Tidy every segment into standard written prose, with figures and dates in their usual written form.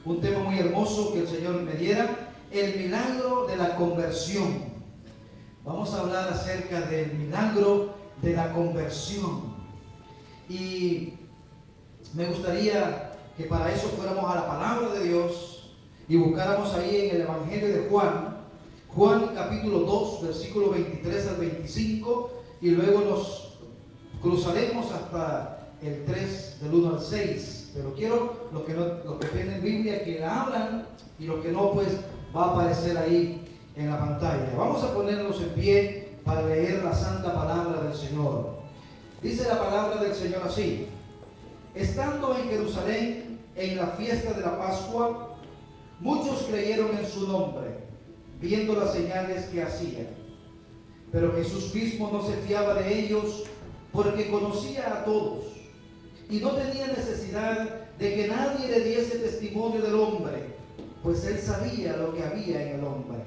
un tema muy hermoso que el Señor me diera, el milagro de la conversión. Vamos a hablar acerca del milagro de la conversión. Y me gustaría que para eso fuéramos a la palabra de Dios y buscáramos ahí en el Evangelio de Juan, Juan capítulo 2, versículo 23 al 25, y luego nos cruzaremos hasta el 3 del 1 al 6. Pero quiero los que tienen Biblia que la abran, y los que no, pues va a aparecer ahí en la pantalla. Vamos a ponernos en pie para leer la santa palabra del Señor. Dice la palabra del Señor así: estando en Jerusalén en la fiesta de la Pascua, muchos creyeron en su nombre, viendo las señales que hacía. Pero Jesús mismo no se fiaba de ellos, porque conocía a todos y no tenía necesidad de que nadie le diese testimonio del hombre, pues él sabía lo que había en el hombre.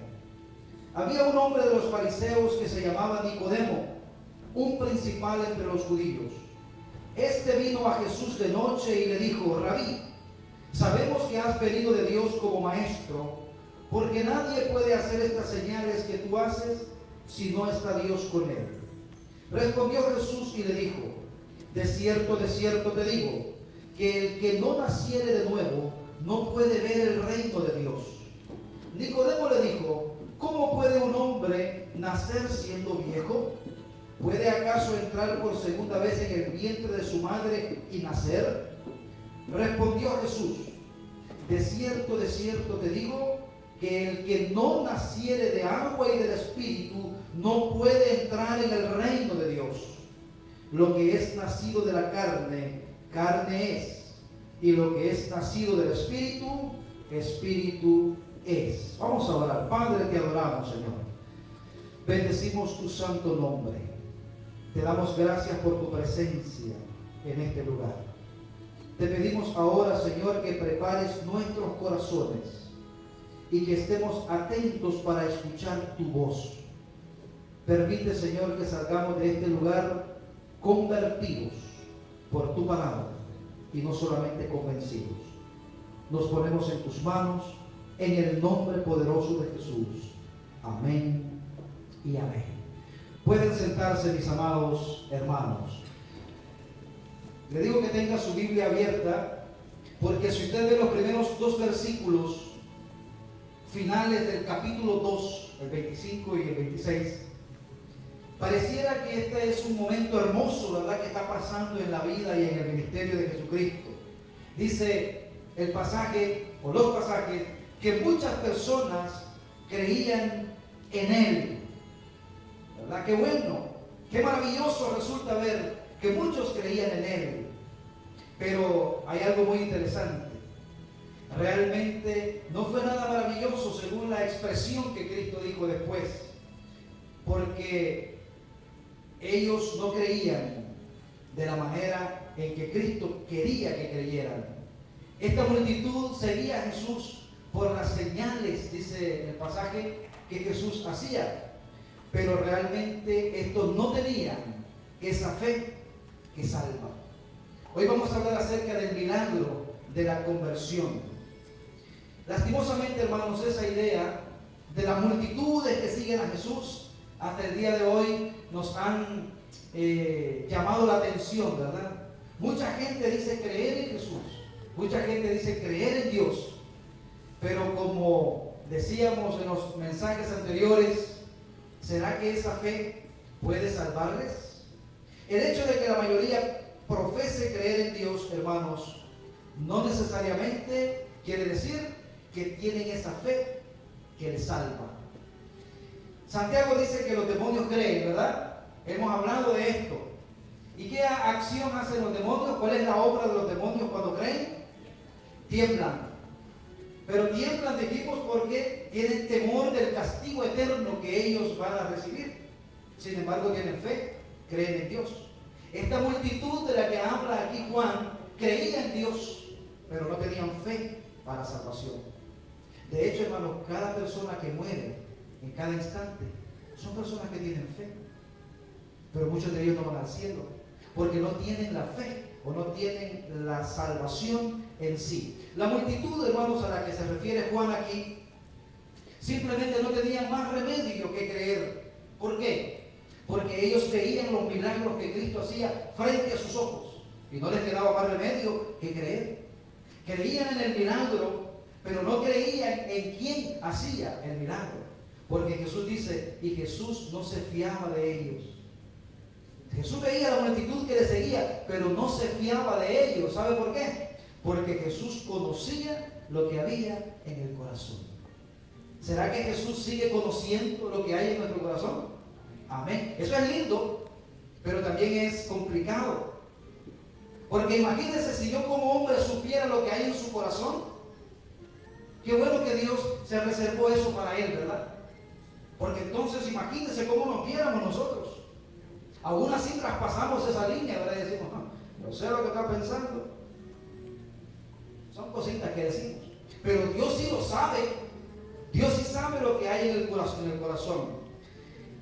Había un hombre de los fariseos que se llamaba Nicodemo, un principal entre los judíos. Este vino a Jesús de noche y le dijo: Rabí, sabemos que has venido de Dios como maestro, porque nadie puede hacer estas señales que tú haces si no está Dios con él. Respondió Jesús y le dijo: de cierto te digo, que el que no naciere de nuevo no puede ver el reino de Dios. Nicodemo le dijo: ¿cómo puede un hombre nacer siendo viejo? ¿Puede acaso entrar por segunda vez en el vientre de su madre y nacer? Respondió Jesús: de cierto te digo, que el que no naciere de agua y del Espíritu no puede entrar en el reino de Dios. Lo que es nacido de la carne, carne es, y lo que es nacido del Espíritu, Espíritu es. Vamos a orar. Padre, te adoramos, Señor. Bendecimos tu santo nombre. Te damos gracias por tu presencia en este lugar. Te pedimos ahora, Señor, que prepares nuestros corazones y que estemos atentos para escuchar tu voz. Permite, Señor, que salgamos de este lugar convertidos por tu palabra y no solamente convencidos. Nos ponemos en tus manos, en el nombre poderoso de Jesús. Amén y amén. Pueden sentarse, mis amados hermanos. Le digo que tenga su Biblia abierta, porque si usted ve los primeros dos versículos finales del capítulo 2, el 25 y el 26, pareciera que este es un momento hermoso, ¿verdad?, que está pasando en la vida y en el ministerio de Jesucristo. Dice el pasaje, o los pasajes, que muchas personas creían en Él. ¿Verdad? Qué bueno, qué maravilloso resulta ver que muchos creían en Él. Pero hay algo muy interesante. Realmente no fue nada maravilloso según la expresión que Cristo dijo después, porque ellos no creían de la manera en que Cristo quería que creyeran. Esta multitud seguía a Jesús por las señales, dice el pasaje, que Jesús hacía, pero realmente estos no tenían esa fe que salva. Hoy vamos a hablar acerca del milagro de la conversión. Lastimosamente, hermanos, esa idea de las multitudes que siguen a Jesús hasta el día de hoy nos han llamado la atención, ¿verdad? Mucha gente dice creer en Jesús, mucha gente dice creer en Dios, pero como decíamos en los mensajes anteriores, ¿será que esa fe puede salvarles? El hecho de que la mayoría profese creer en Dios, hermanos, no necesariamente quiere decir que tienen esa fe que les salva. Santiago dice que los demonios creen, ¿verdad? Hemos hablado de esto. ¿Y qué acción hacen los demonios? ¿Cuál es la obra de los demonios cuando creen? Tiemblan. Pero tiemblan, dijimos, porque tienen temor del castigo eterno que ellos van a recibir. Sin embargo, tienen fe, creen en Dios. Esta multitud de la que habla aquí Juan creía en Dios, pero no tenían fe para salvación. De hecho, hermanos, cada persona que muere en cada instante son personas que tienen fe, pero muchos de ellos no van al cielo porque no tienen la fe o no tienen la salvación en sí. La multitud, hermanos, a la refiere Juan aquí, simplemente no tenían más remedio que creer. ¿Por qué? Porque ellos veían los milagros que Cristo hacía frente a sus ojos y no les quedaba más remedio que creer. Creían en el milagro, pero no creían en quién hacía el milagro. Porque Jesús dice, y Jesús no se fiaba de ellos. Jesús veía la multitud que le seguía, pero no se fiaba de ellos. ¿Sabe por qué? Porque Jesús conocía lo que había en el corazón. ¿Será que Jesús sigue conociendo lo que hay en nuestro corazón? Amén. Eso es lindo, pero también es complicado. Porque imagínense si yo como hombre supiera lo que hay en su corazón. Qué bueno que Dios se reservó eso para él, ¿verdad? Porque entonces imagínense cómo nos viéramos nosotros. Aún así traspasamos esa línea, ¿verdad? Y decimos, no sé lo que está pensando. Son cositas que decimos. Pero Dios sí lo sabe. Dios sí sabe lo que hay en el corazón.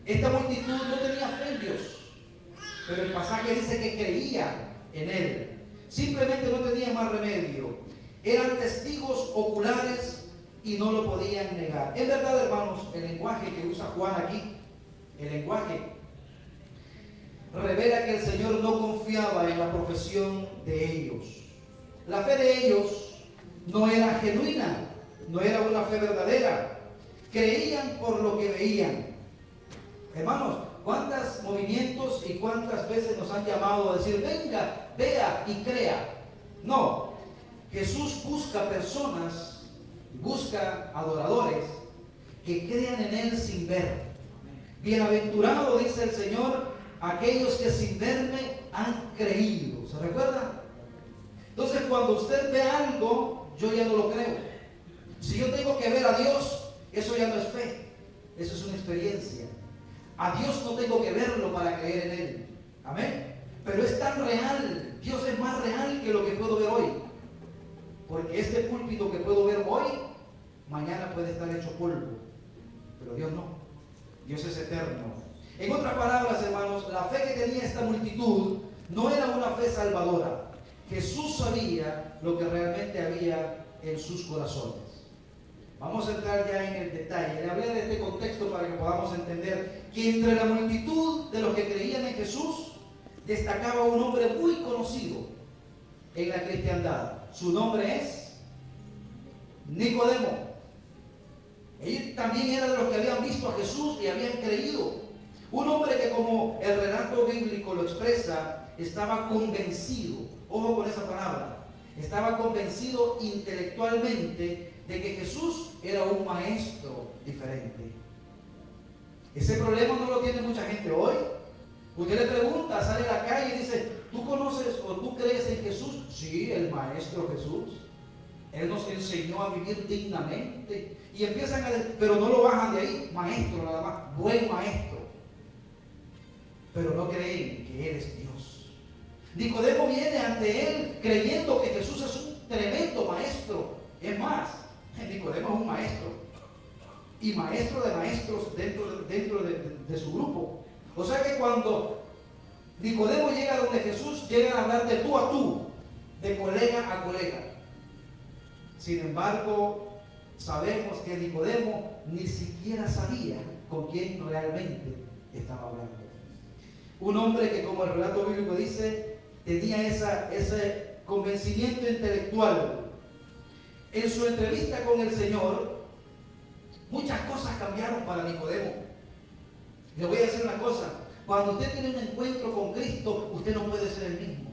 Esta multitud no tenía fe en Dios, pero el pasaje dice que creía en Él. Simplemente no tenía más remedio. Eran testigos oculares y no lo podían negar. Es verdad, hermanos, el lenguaje que usa Juan aquí, el lenguaje revela que el Señor no confiaba en la profesión de ellos. La fe de ellos no era genuina, no era una fe verdadera. Creían por lo que veían. Hermanos, ¿cuántos movimientos y cuántas veces nos han llamado a decir, venga, vea y crea? No, Jesús busca personas, busca adoradores que crean en Él sin ver. Bienaventurado, dice el Señor, aquellos que sin verme han creído. ¿Se recuerda? Entonces, cuando usted ve algo, yo ya no lo creo. Si yo tengo que ver a Dios, eso ya no es fe, eso es una experiencia. A Dios no tengo que verlo para creer en Él. Amén. Pero es tan real, Dios es más real que lo que puedo ver hoy. Porque este púlpito que puedo ver hoy, mañana puede estar hecho polvo. Pero Dios no. Dios es eterno. En otras palabras, hermanos, la fe que tenía esta multitud no era una fe salvadora. Jesús sabía lo que realmente había en sus corazones. Vamos a entrar ya en el detalle. Le hablé de este contexto para que podamos entender que entre la multitud de los que creían en Jesús destacaba un hombre muy conocido en la cristiandad. Su nombre es Nicodemo. Él también era de los que habían visto a Jesús y habían creído. Un hombre que, como el relato bíblico lo expresa, estaba convencido, ojo con esa palabra, estaba convencido intelectualmente de que Jesús era un maestro diferente. Ese problema no lo tiene mucha gente hoy. Usted le pregunta, sale a la calle y dice, ¿tú conoces o tú crees en Jesús? Sí, el maestro Jesús. Él nos enseñó a vivir dignamente. Y empiezan a decir, pero no lo bajan de ahí, maestro nada más, buen maestro. Pero no creen que Él es Dios. Nicodemo viene ante Él creyendo que Jesús es un tremendo maestro. Es más, Nicodemo es un maestro. Y maestro de maestros dentro de su grupo. O sea que cuando Nicodemo llega donde Jesús, llegan a hablar de tú a tú, de colega a colega. Sin embargo, sabemos que Nicodemo ni siquiera sabía con quién realmente estaba hablando. Un hombre que, como el relato bíblico dice, tenía ese convencimiento intelectual. En su entrevista con el Señor, muchas cosas cambiaron para Nicodemo. Le voy a decir una cosa, cuando usted tiene un encuentro con Cristo, usted no puede ser el mismo.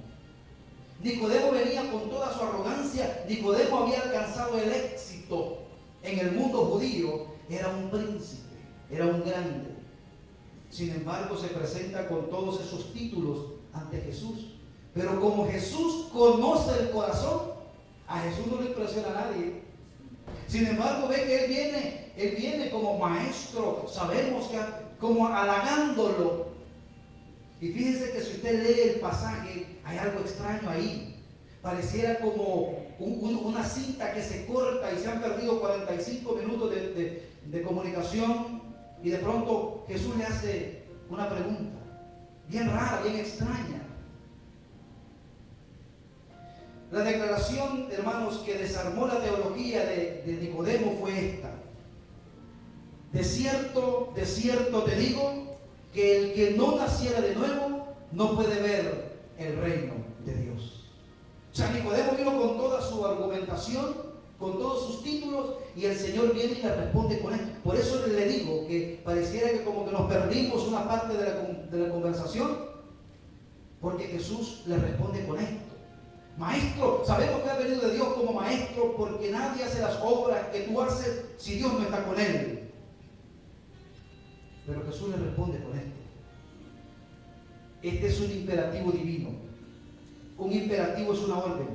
Nicodemo venía con toda su arrogancia. Nicodemo había alcanzado el éxito en el mundo judío. Era un príncipe, era un grande. Sin embargo, se presenta con todos esos títulos ante Jesús. Pero como Jesús conoce el corazón, a Jesús no le impresiona a nadie. Sin embargo, ve que Él viene como maestro, sabemos que como halagándolo. Y fíjense que si usted lee el pasaje, hay algo extraño ahí. Pareciera como una cinta que se corta y se han perdido 45 minutos de comunicación. Y de pronto Jesús le hace una pregunta, bien rara, bien extraña. La declaración, hermanos, que desarmó la teología de Nicodemo fue esta: de cierto te digo, que el que no naciera de nuevo no puede ver el reino de Dios. O sea, Nicodemo vino con toda su argumentación, con todos sus títulos, y el Señor viene y le responde con él. Por eso le digo que pareciera que como que nos perdimos una parte de la conversación, porque Jesús le responde con esto. Maestro, sabemos que ha venido de Dios como maestro, porque nadie hace las obras que tú haces si Dios no está con él. Pero Jesús le responde con esto. Este es un imperativo divino. Un imperativo es una orden.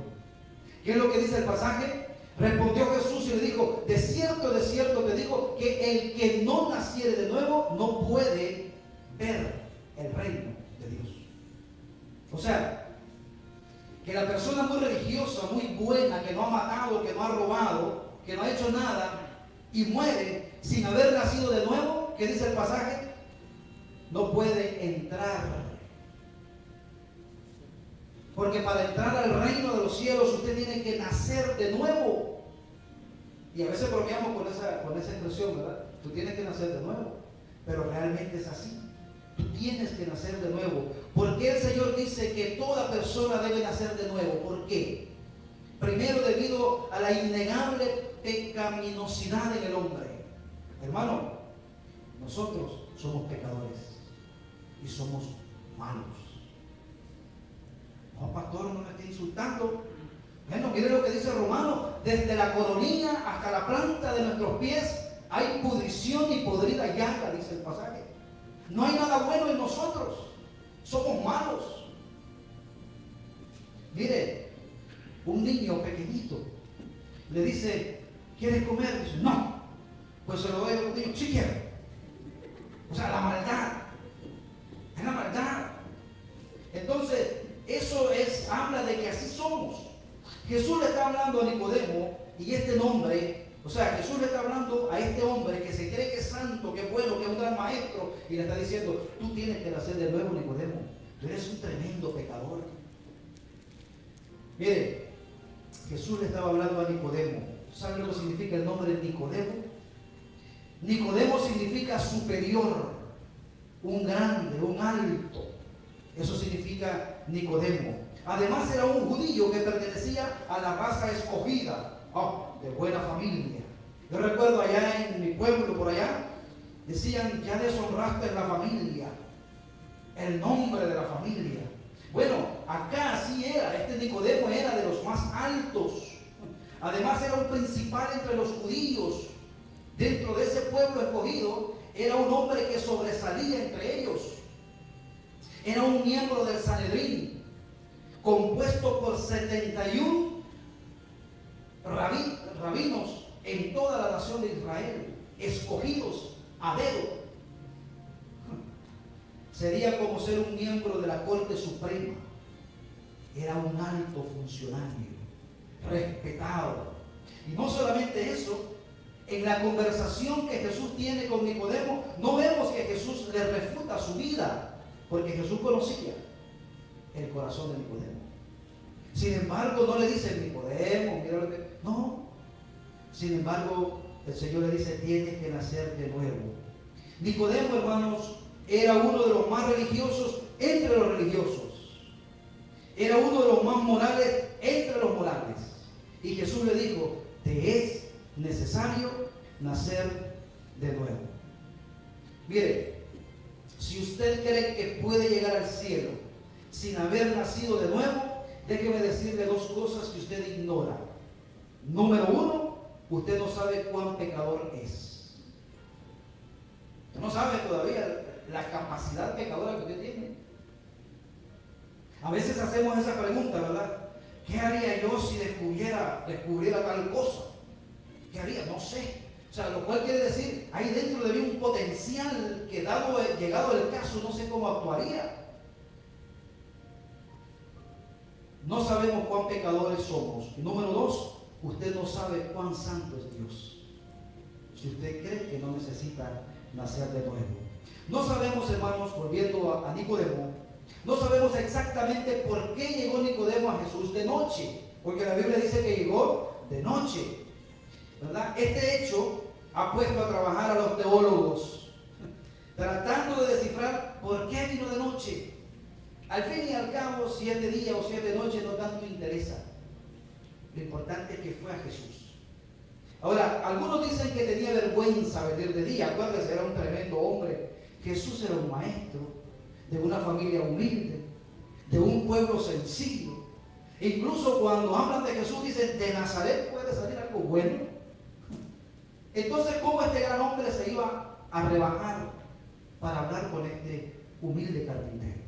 ¿Qué es lo que dice el pasaje? Respondió Jesús y le dijo: de cierto te digo, que el que no naciere de nuevo no puede ver el reino de Dios. O sea, que la persona muy religiosa, muy buena, que no ha matado, que no ha robado, que no ha hecho nada y muere sin haber nacido de nuevo, ¿qué dice el pasaje? No puede entrar. Porque para entrar al reino de los cielos usted tiene que nacer de nuevo. Y a veces bromeamos con esa expresión, ¿verdad? Tú tienes que nacer de nuevo. Pero realmente es así. Tú tienes que nacer de nuevo. ¿Por qué el Señor dice que toda persona debe nacer de nuevo? ¿Por qué? Primero, debido a la innegable pecaminosidad en el hombre. Hermano, nosotros somos pecadores y somos malos. No, pastor, no me esté insultando. Bueno, mire lo que dice Romano: desde la coronilla hasta la planta de nuestros pies hay pudrición y podrida llaga, dice el pasaje. No hay nada bueno en nosotros. Somos malos. Mire, un niño pequeñito le dice: ¿quieres comer? Dice: no. Pues se lo doy a un niño: sí quiero. O sea, la maldad. Es la maldad. Entonces, eso habla de que así somos. Jesús le está hablando a Nicodemo, y este nombre, o sea, Jesús le está hablando a este hombre que se cree que es santo, que es bueno, que es un gran maestro, y le está diciendo: tú tienes que nacer de nuevo, Nicodemo. Tú eres un tremendo pecador. Mire, Jesús le estaba hablando a Nicodemo. ¿Sabe lo que significa el nombre de Nicodemo? Nicodemo significa superior, un grande, un alto. Eso significa Nicodemo. Además, era un judío que pertenecía a la raza escogida, de buena familia. Yo recuerdo allá en mi pueblo, por allá, decían: ya deshonraste la familia, el nombre de la familia. Bueno, acá así era. Este Nicodemo era de los más altos. Además, era un principal entre los judíos. Dentro de ese pueblo escogido, era un hombre que sobresalía entre ellos. Era un miembro del Sanedrín, compuesto por 71 rabinos en toda la nación de Israel, escogidos a dedo. Sería como ser un miembro de la Corte Suprema. Era un alto funcionario, respetado. Y no solamente eso, en la conversación que Jesús tiene con Nicodemo, no vemos que Jesús le refuta su vida, porque Jesús conocía el corazón de Nicodemo. Sin embargo, no le dice: Nicodemo, mira lo que... No. Sin embargo, el Señor le dice: tienes que nacer de nuevo. Nicodemo, hermanos, era uno de los más religiosos entre los religiosos. Era uno de los más morales entre los morales. Y Jesús le dijo: te es necesario nacer de nuevo. Mire, si usted cree que puede llegar al cielo sin haber nacido de nuevo, déjeme decirle dos cosas que usted ignora. Número uno, usted no sabe cuán pecador es. Usted no sabe todavía la capacidad pecadora que usted tiene. A veces hacemos esa pregunta, ¿verdad? ¿Qué haría yo si descubriera tal cosa? ¿Qué haría? No sé. O sea, lo cual quiere decir, hay dentro de mí un potencial que llegado el caso, no sé cómo actuaría. No sabemos cuán pecadores somos. Y número dos, usted no sabe cuán santo es Dios, si usted cree que no necesita nacer de nuevo. No sabemos, hermanos, volviendo a Nicodemo, no sabemos exactamente por qué llegó Nicodemo a Jesús de noche, porque la Biblia dice que llegó de noche. ¿verdad? Este hecho ha puesto a trabajar a los teólogos, tratando de descifrar por qué vino de noche. Al fin y al cabo, 7 días o 7 noches no tanto interesa. Lo importante es que fue a Jesús. Ahora, algunos dicen que tenía vergüenza venir de día. Acuérdense, era un tremendo hombre. Jesús era un maestro de una familia humilde, de un pueblo sencillo. Incluso cuando hablan de Jesús, dicen, de Nazaret puede salir algo bueno. Entonces, ¿cómo este gran hombre se iba a rebajar para hablar con este humilde carpintero?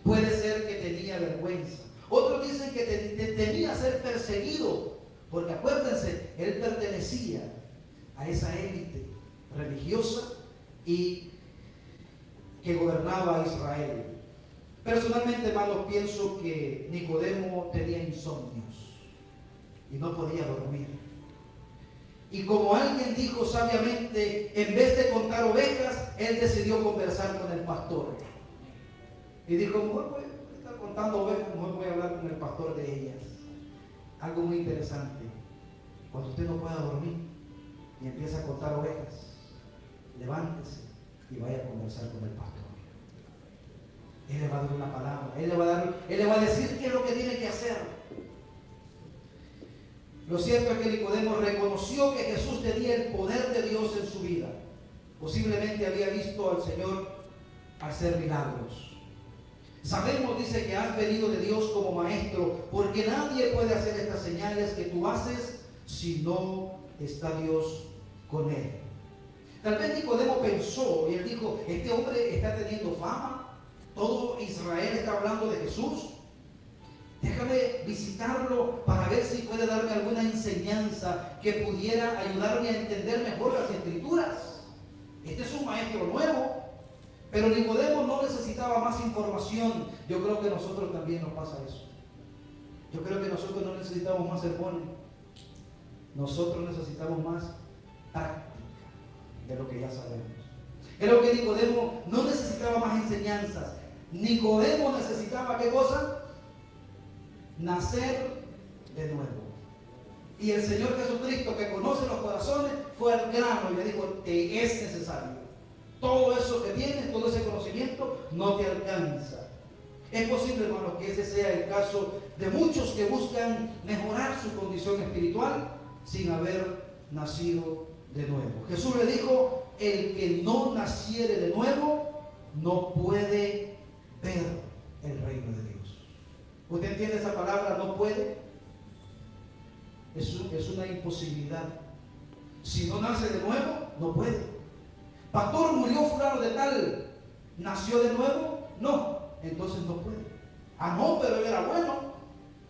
Puede ser que tenía vergüenza. Otros dicen que temía ser perseguido, porque acuérdense, él pertenecía a esa élite religiosa y que gobernaba a Israel. Personalmente, hermanos, pienso que Nicodemo tenía insomnios y no podía dormir. Y como alguien dijo sabiamente, en vez de contar ovejas, él decidió conversar con el pastor. Y dijo, mejor voy a estar contando ovejas, mejor voy a hablar con el pastor de ellas. Algo muy interesante. Cuando usted no pueda dormir y empieza a contar ovejas, levántese y vaya a conversar con el pastor. Él le va a dar una palabra, él le va a decir qué es lo que tiene que hacer. Lo cierto es que Nicodemo reconoció que Jesús tenía el poder de Dios en su vida. Posiblemente había visto al Señor hacer milagros. Sabemos, dice, que has venido de Dios como maestro, porque nadie puede hacer estas señales que tú haces si no está Dios con él. Tal vez Nicodemo pensó y él dijo, este hombre está teniendo fama, todo Israel está hablando de Jesús. Déjame visitarlo para ver si puede darme alguna enseñanza que pudiera ayudarme a entender mejor las Escrituras. Este es un maestro nuevo. Pero Nicodemo no necesitaba más información. Yo creo que a nosotros también nos pasa eso. Yo creo que nosotros no necesitamos más sermones. Nosotros necesitamos más práctica de lo que ya sabemos. Creo que Nicodemo no necesitaba más enseñanzas. Nicodemo necesitaba, ¿qué cosa? Nacer de nuevo. Y el Señor Jesucristo, que conoce los corazones, fue al grano y le dijo, te es necesario. Todo eso que tienes, todo ese conocimiento, no te alcanza. Es posible, hermanos, que ese sea el caso de muchos que buscan mejorar su condición espiritual sin haber nacido de nuevo. Jesús le dijo, el que no naciere de nuevo, no puede ver el reino de Dios. ¿Usted entiende esa palabra, no puede? Es una imposibilidad. Si no nace de nuevo, no puede. Pastor, murió fulano de tal, ¿nació de nuevo? No, entonces no puede. Ah, no, pero él era bueno.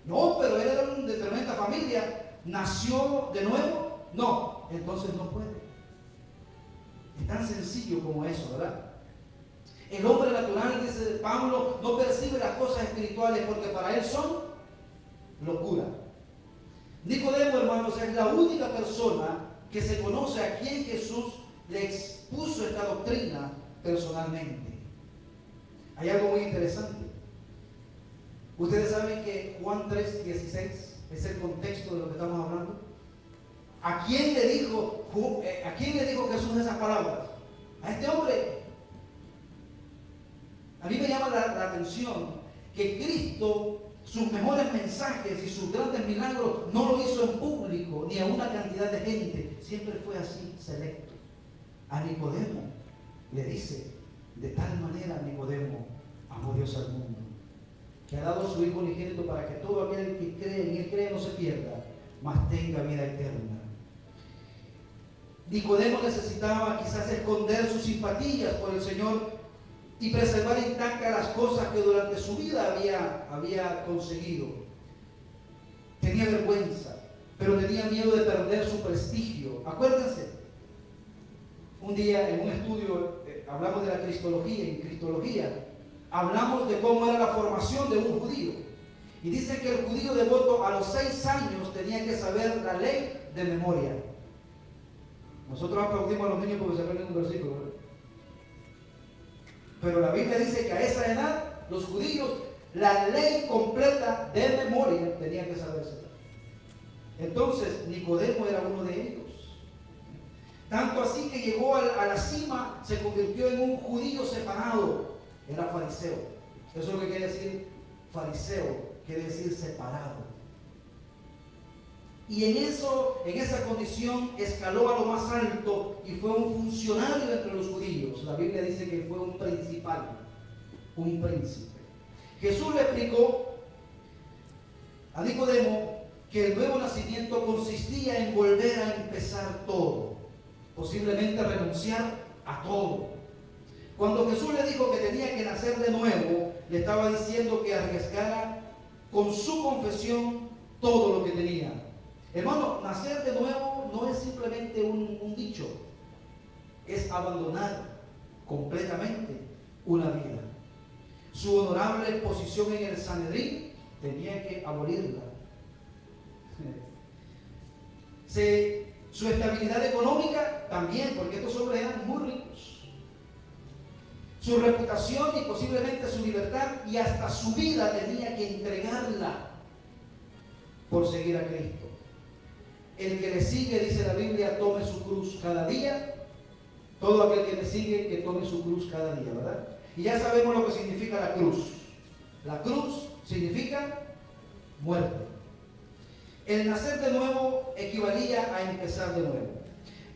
No, pero él era de tremenda familia. ¿Nació de nuevo? No, entonces no puede. Es tan sencillo como eso, ¿verdad? El hombre natural, dice Pablo, no percibe las cosas espirituales porque para él son locura. Nicodemo, hermanos, es la única persona que se conoce a quien Jesús le expuso esta doctrina personalmente. Hay algo muy interesante. Ustedes saben que Juan 3:16 es el contexto de lo que estamos hablando. ¿A quién le dijo Jesús esas palabras? A este hombre. A mí me llama la atención que Cristo, sus mejores mensajes y sus grandes milagros, no lo hizo en público ni a una cantidad de gente. Siempre fue así, selecto. A Nicodemo le dice, de tal manera Nicodemo amó Dios al mundo, que ha dado a su Hijo unigénito para que todo aquel que cree en Él cree no se pierda, mas tenga vida eterna. Nicodemo necesitaba quizás esconder sus simpatías por el Señor y preservar intactas las cosas que durante su vida había conseguido. Tenía vergüenza, pero tenía miedo de perder su prestigio. Acuérdense, un día en un estudio hablamos de la cristología, y en cristología hablamos de cómo era la formación de un judío. Y dice que el judío devoto a los 6 años tenía que saber la ley de memoria. Nosotros aplaudimos a los niños porque se aprenden un versículo, ¿verdad? Pero la Biblia dice que a esa edad los judíos la ley completa de memoria tenían que saberse. Entonces Nicodemo era uno de ellos. Tanto así que llegó a la cima, se convirtió en un judío separado. Era fariseo. Eso es lo que quiere decir fariseo, quiere decir separado. Y en esa condición escaló a lo más alto y fue un funcionario entre los judíos. La Biblia dice que fue un principal, un príncipe. Jesús le explicó a Nicodemo que el nuevo nacimiento consistía en volver a empezar todo, posiblemente renunciar a todo. Cuando Jesús le dijo que tenía que nacer de nuevo, le estaba diciendo que arriesgara con su confesión todo lo que tenía. Hermano, nacer de nuevo no es simplemente un dicho, es abandonar completamente una vida. Su honorable posición en el Sanedrín tenía que abolirla. Su estabilidad económica también, porque estos hombres eran muy ricos. Su reputación y posiblemente su libertad y hasta su vida tenía que entregarla por seguir a Cristo. El que le sigue, dice la Biblia, tome su cruz cada día. Todo aquel que me sigue, que tome su cruz cada día, ¿verdad? Y ya sabemos lo que significa la cruz. La cruz significa muerte. El nacer de nuevo equivalía a empezar de nuevo.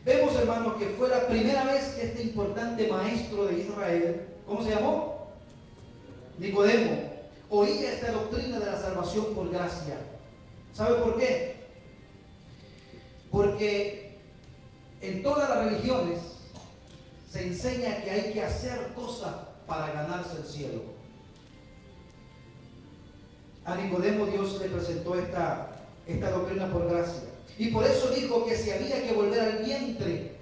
Vemos, hermanos, que fue la primera vez que este importante maestro de Israel, ¿cómo se llamó? Nicodemo, oía esta doctrina de la salvación por gracia. ¿Sabe por qué? Porque en todas las religiones se enseña que hay que hacer cosas para ganarse el cielo. A Nicodemo Dios le presentó esta doctrina por gracia. Y por eso dijo que si había que volver al vientre.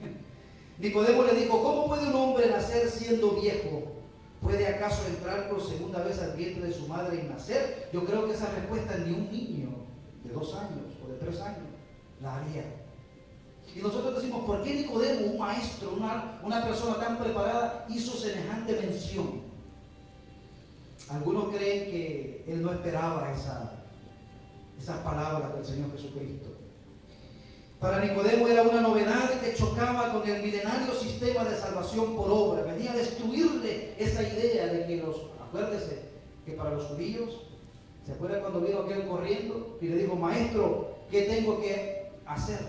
Nicodemo le dijo, ¿cómo puede un hombre nacer siendo viejo? ¿Puede acaso entrar por segunda vez al vientre de su madre y nacer? Yo creo que esa respuesta ni un niño de 2 años o de 3 años la haría. Y nosotros decimos, ¿por qué Nicodemo, un maestro, una persona tan preparada, hizo semejante mención? Algunos creen que él no esperaba esas palabras del Señor Jesucristo. Para Nicodemo era una novedad que chocaba con el milenario sistema de salvación por obra. Venía a destruirle esa idea de que acuérdese que para los judíos, ¿se acuerda cuando vino aquel corriendo y le dijo, maestro, ¿qué tengo que hacer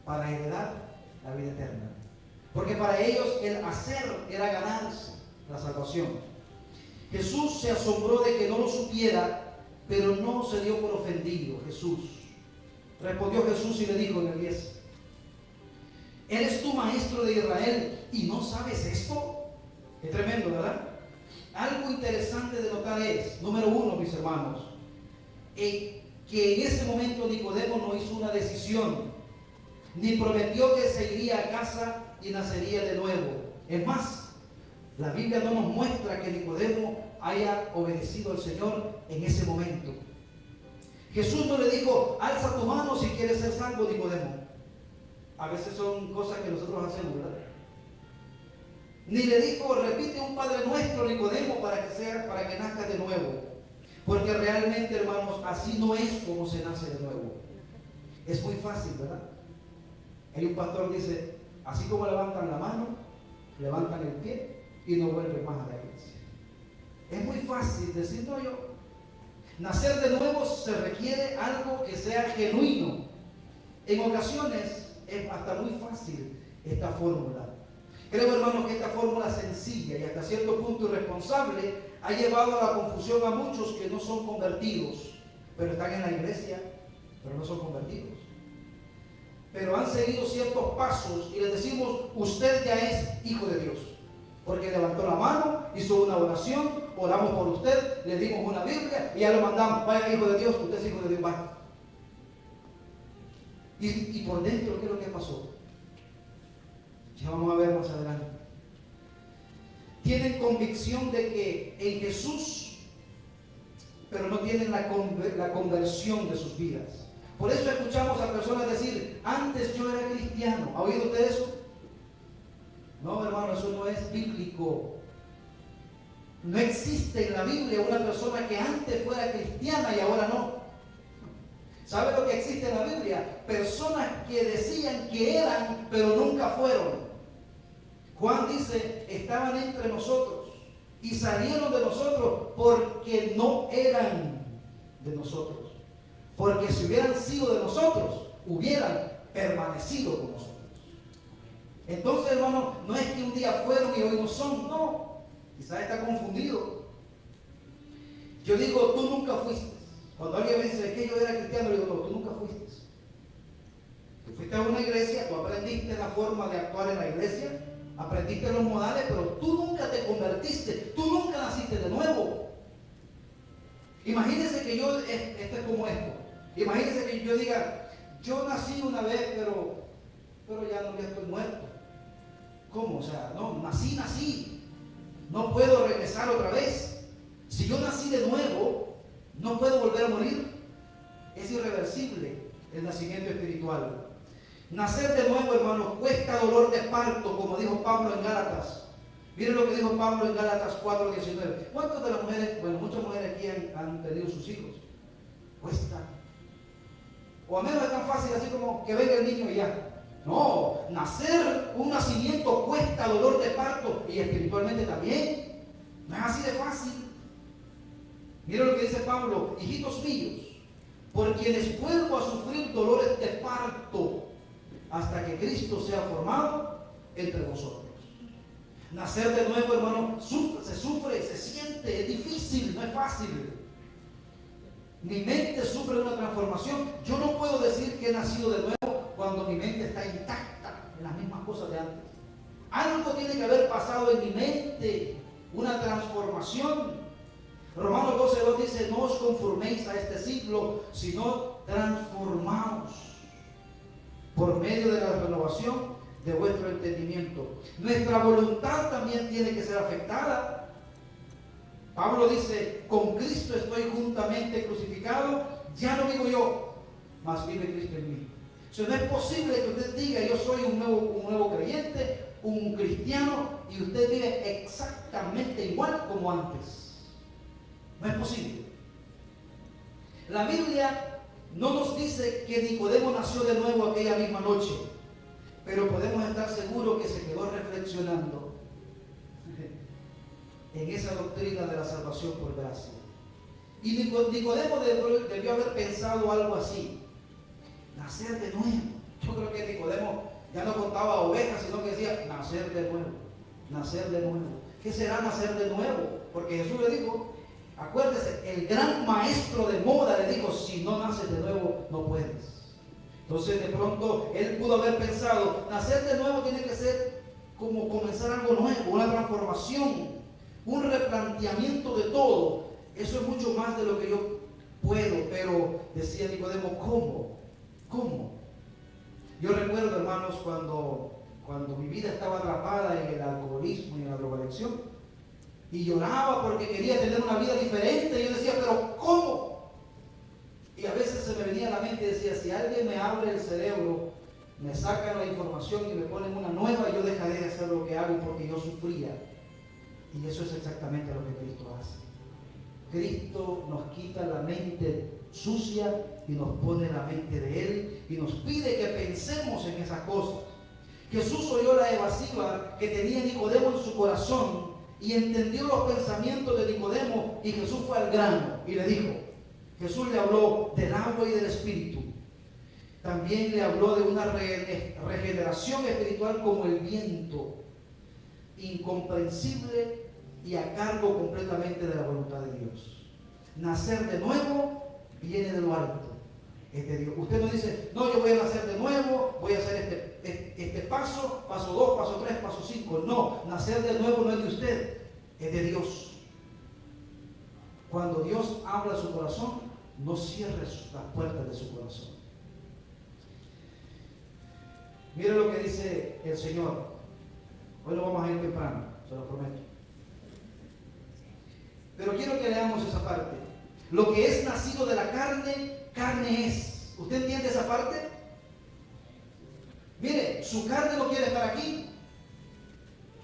para heredar la vida eterna? Porque para ellos el hacer era ganarse la salvación. Jesús se asombró de que no lo supiera, pero no se dio por ofendido. Respondió Jesús y le dijo en el 10, ¿eres tú maestro de Israel y no sabes esto? Es tremendo, ¿verdad? Algo interesante de notar es, número 1, mis hermanos, que en ese momento Nicodemo no hizo una decisión, ni prometió que se iría a casa y nacería de nuevo. Es más, la Biblia no nos muestra que Nicodemo haya obedecido al Señor en ese momento. Jesús no le dijo, alza tu mano si quieres ser salvo, Nicodemo. A veces son cosas que nosotros hacemos, ¿verdad? Ni le dijo, repite un Padre Nuestro, Nicodemo, para que nazca de nuevo. Porque realmente, hermanos, así no es como se nace de nuevo. Es muy fácil, ¿verdad? Hay un pastor que dice, así como levantan la mano, levantan el pie y no vuelven más a la iglesia. Es muy fácil decir, no, nacer de nuevo se requiere algo que sea genuino. En ocasiones es hasta muy fácil esta fórmula. Creo, hermanos, que esta fórmula sencilla y hasta cierto punto irresponsable ha llevado a la confusión a muchos que no son convertidos, pero están en la iglesia, pero no son convertidos. Pero han seguido ciertos pasos y les decimos, usted ya es hijo de Dios. Porque levantó la mano, hizo una oración, oramos por usted, le dimos una Biblia y ya lo mandamos. Vaya, hijo de Dios, usted es hijo de Dios, vaya. Y por dentro, ¿qué es lo que pasó? Ya vamos a ver más adelante. Tienen convicción de que en Jesús, pero no tienen la conversión de sus vidas. Por eso escuchamos a personas decir, antes yo era cristiano. ¿Ha oído usted eso? No, hermano, eso no es bíblico. No existe en la Biblia una persona que antes fuera cristiana y ahora no. ¿Sabe lo que existe en la Biblia? Personas que decían que eran, pero nunca fueron. Juan dice, estaban entre nosotros y salieron de nosotros porque no eran de nosotros. Porque si hubieran sido de nosotros, hubieran permanecido con nosotros. Entonces, hermano, no es que un día fueron y hoy no son, no. Quizás está confundido. Yo digo, tú nunca fuiste. Cuando alguien me dice que yo era cristiano, le digo, no, tú nunca fuiste. Tú fuiste a una iglesia, tú aprendiste la forma de actuar en la iglesia, aprendiste los modales, pero tú nunca te convertiste, tú nunca naciste de nuevo. Imagínense que yo, esto es como esto, imagínense que yo diga, yo nací una vez, pero ya estoy muerto. ¿Cómo? O sea, no, nací, no puedo regresar otra vez. Si yo nací de nuevo, no puedo volver a morir. Es irreversible el nacimiento espiritual. Nacer de nuevo, hermanos, cuesta dolor de parto, como dijo Pablo en Gálatas. Miren lo que dijo Pablo en Gálatas 4:19. ¿Cuántas de las mujeres, bueno, muchas mujeres aquí han tenido sus hijos? Cuesta. O a menos es tan fácil así como que venga el niño y ya. No, nacer, un nacimiento cuesta dolor de parto y espiritualmente también. No es así de fácil. Miren lo que dice Pablo, hijitos míos, por quienes vuelvo a sufrir dolores de parto hasta que Cristo sea formado entre vosotros. Nacer de nuevo, hermano, se sufre, se siente, es difícil, no es fácil. Mi mente sufre una transformación. Yo no puedo decir que he nacido de nuevo cuando mi mente está intacta en las mismas cosas de antes. Algo tiene que haber pasado en mi mente, una transformación. Romanos 12:2 dice, no os conforméis a este siglo, sino transformaos por medio de la renovación de vuestro entendimiento. Nuestra voluntad también tiene que ser afectada. Pablo dice, con Cristo estoy juntamente crucificado, ya no vivo yo, mas vive Cristo en mí. O sea, no es posible que usted diga, yo soy un nuevo creyente, un cristiano, y usted vive exactamente igual como antes. No es posible. La Biblia no nos dice que Nicodemo nació de nuevo aquella misma noche, pero podemos estar seguros que se quedó reflexionando en esa doctrina de la salvación por gracia. Y Nicodemo debió haber pensado algo así: nacer de nuevo. Yo creo que Nicodemo ya no contaba ovejas, sino que decía nacer de nuevo, nacer de nuevo. ¿Qué será nacer de nuevo? Porque Jesús le dijo, acuérdese, el gran maestro de moda le dijo, si no naces de nuevo, no puedes. Entonces de pronto él pudo haber pensado, nacer de nuevo tiene que ser como comenzar algo nuevo, una transformación, un replanteamiento de todo. Eso es mucho más de lo que yo puedo. Pero decía Nicodemo, ¿cómo? Yo recuerdo, hermanos, cuando mi vida estaba atrapada en el alcoholismo y en la drogadicción, y lloraba porque quería tener una vida diferente. Yo decía, pero ¿cómo? Y a veces se me venía a la mente y decía, si alguien me abre el cerebro, me sacan la información y me ponen una nueva, yo dejaré de hacer lo que hago porque yo sufría. Y eso es exactamente lo que Cristo hace. Cristo nos quita la mente sucia y nos pone la mente de Él y nos pide que pensemos en esas cosas. Jesús oyó la evasiva que tenía Nicodemo en su corazón y entendió los pensamientos de Nicodemo, y Jesús fue al grano y le dijo, Jesús le habló del agua y del espíritu. También le habló de una regeneración espiritual como el viento, incomprensible y a cargo completamente de la voluntad de Dios. Nacer de nuevo viene de lo alto, es de Dios. Usted no dice, no, yo voy a nacer de nuevo, voy a hacer este paso 2, paso 3, paso 5. No, nacer de nuevo no es de usted, es de Dios. Cuando Dios habla a su corazón, no cierre las puertas de su corazón. Mire lo que dice el Señor. Hoy lo vamos a ir temprano, se lo prometo. Pero quiero que leamos esa parte. Lo que es nacido de la carne, carne es. ¿Usted entiende esa parte? Mire, su carne no quiere estar aquí.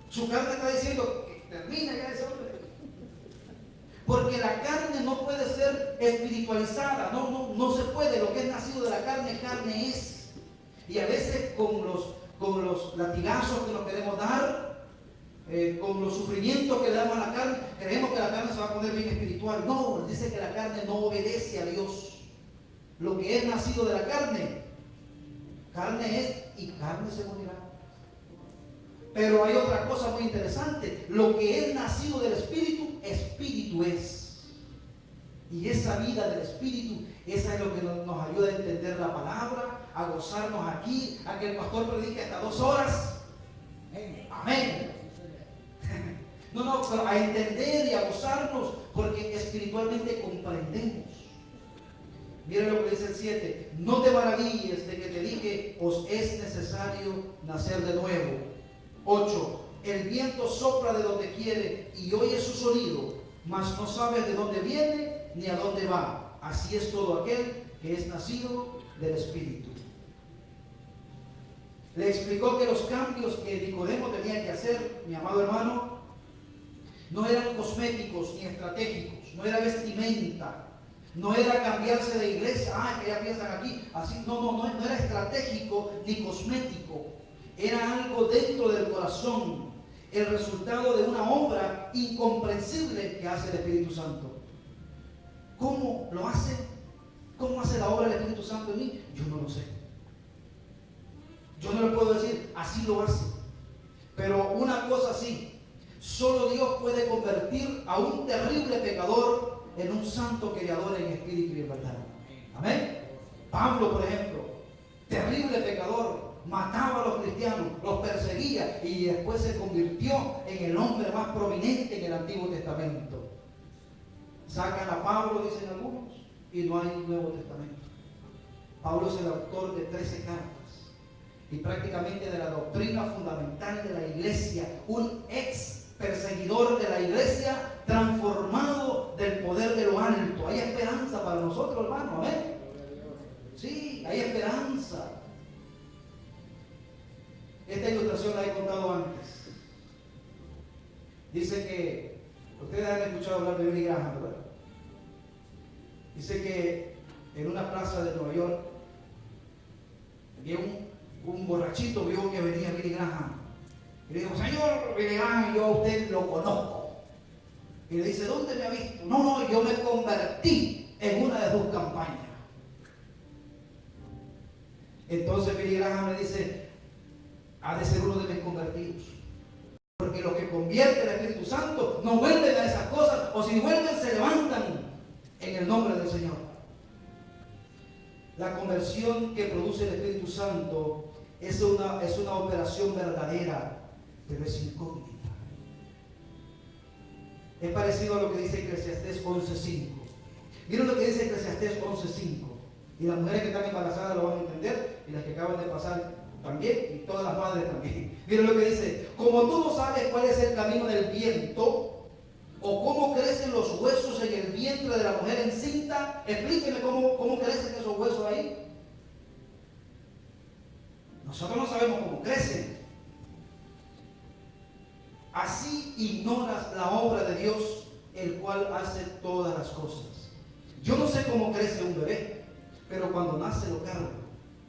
Su carne está diciendo que termina ya ese hombre. Porque la carne no puede ser espiritualizada, no se puede. Lo que es nacido de la carne, carne es. Y a veces con los latigazos que nos queremos dar, con los sufrimientos que le damos a la carne, creemos que la carne se va a poner bien espiritual. No, dice que la carne no obedece a Dios. Lo que es nacido de la carne, carne es y carne se morirá. Pero hay otra cosa muy interesante. Lo que es nacido del Espíritu, Espíritu es. Y esa vida del Espíritu, esa es lo que nos ayuda a entender la palabra, a gozarnos aquí, a que el pastor predique hasta 2 horas. Amén. No, pero a entender y a gozarnos, porque espiritualmente comprendemos. Miren lo que dice el 7. No te maravilles de que te dije, os es necesario nacer de nuevo. 8. El viento sopla de donde quiere y oye su sonido, mas no sabes de dónde viene ni a dónde va. Así es todo aquel que es nacido del Espíritu. Le explicó que los cambios que Nicodemo tenía que hacer, mi amado hermano, no eran cosméticos ni estratégicos, no era vestimenta, no era cambiarse de iglesia, que ya piensan aquí, así, no era estratégico ni cosmético. Era algo dentro del corazón, el resultado de una obra incomprensible que hace el Espíritu Santo. ¿Cómo lo hace? ¿Cómo hace la obra del Espíritu Santo en mí? Yo no lo sé. Yo no le puedo decir, así lo hace. Pero una cosa sí, solo Dios puede convertir a un terrible pecador en un santo que le adora en espíritu y en verdad. Amén. Pablo, por ejemplo, terrible pecador, mataba a los cristianos, los perseguía y después se convirtió en el hombre más prominente en el Antiguo Testamento. Sacan a Pablo, dicen algunos, y no hay Nuevo Testamento. Pablo es el autor de 13 cartas y prácticamente de la doctrina fundamental de la iglesia, un ex perseguidor de la iglesia transformado del poder de lo alto. Hay esperanza para nosotros, hermano, amén. Sí, hay esperanza. Esta ilustración la he contado antes. Dice que, ustedes han escuchado hablar de Billy Graham, ¿verdad? Dice que en una plaza de Nueva York, vio un borrachito, vio que venía Billy Graham. Y le dijo, señor Billy Graham, yo a usted lo conozco. Y le dice, ¿dónde me ha visto? No, yo me convertí en una de sus campañas. Entonces Billy Graham le dice, ha de ser uno de mis convertidos. Porque los que convierte el Espíritu Santo no vuelven a esas cosas, o si vuelven se levantan en el nombre del Señor. La conversión que produce el Espíritu Santo es una operación verdadera, pero es incógnita. Es parecido a lo que dice Eclesiastés 11:5. Miren lo que dice Eclesiastés 11:5. Y las mujeres que están embarazadas lo van a entender, y las que acaban de pasar también, y todas las madres también. Miren lo que dice: como tú no sabes cuál es el camino del viento, o cómo crecen los huesos en el vientre de la mujer encinta, explíqueme cómo crecen esos huesos ahí. Nosotros no sabemos cómo crecen. Así ignoras la obra de Dios, el cual hace todas las cosas. Yo no sé cómo crece un bebé, pero cuando nace lo cargo.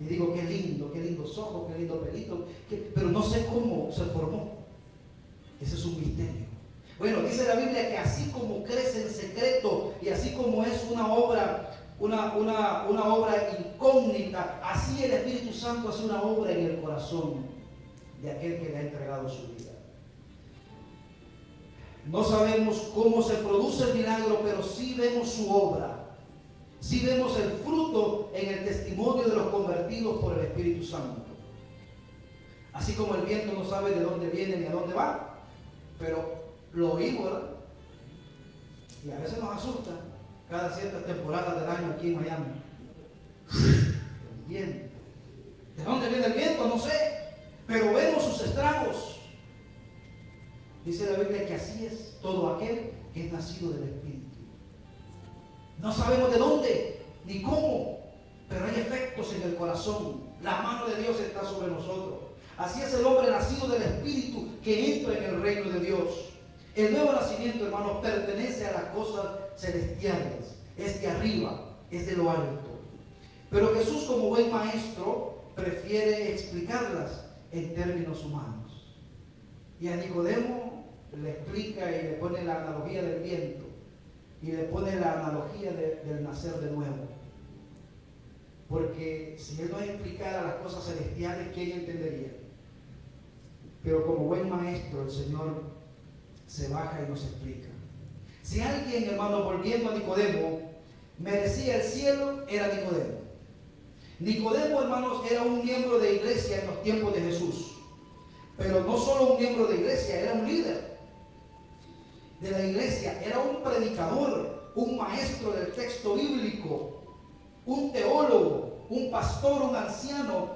Y digo, qué lindos ojos, qué lindo pelito, pero no sé cómo se formó. Ese es un misterio. Bueno, dice la Biblia que así como crece en secreto y así como es una obra incógnita, así el Espíritu Santo hace una obra en el corazón de aquel que le ha entregado su vida. No sabemos cómo se produce el milagro, pero sí vemos su obra. Sí vemos el fruto en el testimonio de los convertidos por el Espíritu Santo. Así como el viento no sabe de dónde viene ni a dónde va, pero lo oímos, ¿verdad? Y a veces nos asusta cada cierta temporada del año aquí en Miami. El viento. ¿De dónde viene el viento? No sé, pero vemos sus estragos. Dice la Biblia que así es todo aquel que es nacido del Espíritu. No sabemos de dónde ni cómo, pero hay efectos en el corazón. La mano de Dios está sobre nosotros. Así es el hombre nacido del Espíritu que entra en el reino de Dios. El nuevo nacimiento, hermanos, pertenece a las cosas celestiales, es de arriba, es de lo alto. Pero Jesús, como buen maestro, prefiere explicarlas en términos humanos. Y a Nicodemo le explica y le pone la analogía del viento y le pone la analogía del nacer de nuevo. Porque si él no explicara las cosas celestiales, ¿quién entendería? Pero como buen maestro, el Señor se baja y nos explica. Si alguien, hermano, volviendo a Nicodemo, merecía el cielo, era Nicodemo. Nicodemo, hermanos, era un miembro de iglesia en los tiempos de Jesús. Pero no solo un miembro de iglesia, era un líder de la iglesia, era un predicador, un maestro del texto bíblico, un teólogo, un pastor, un anciano,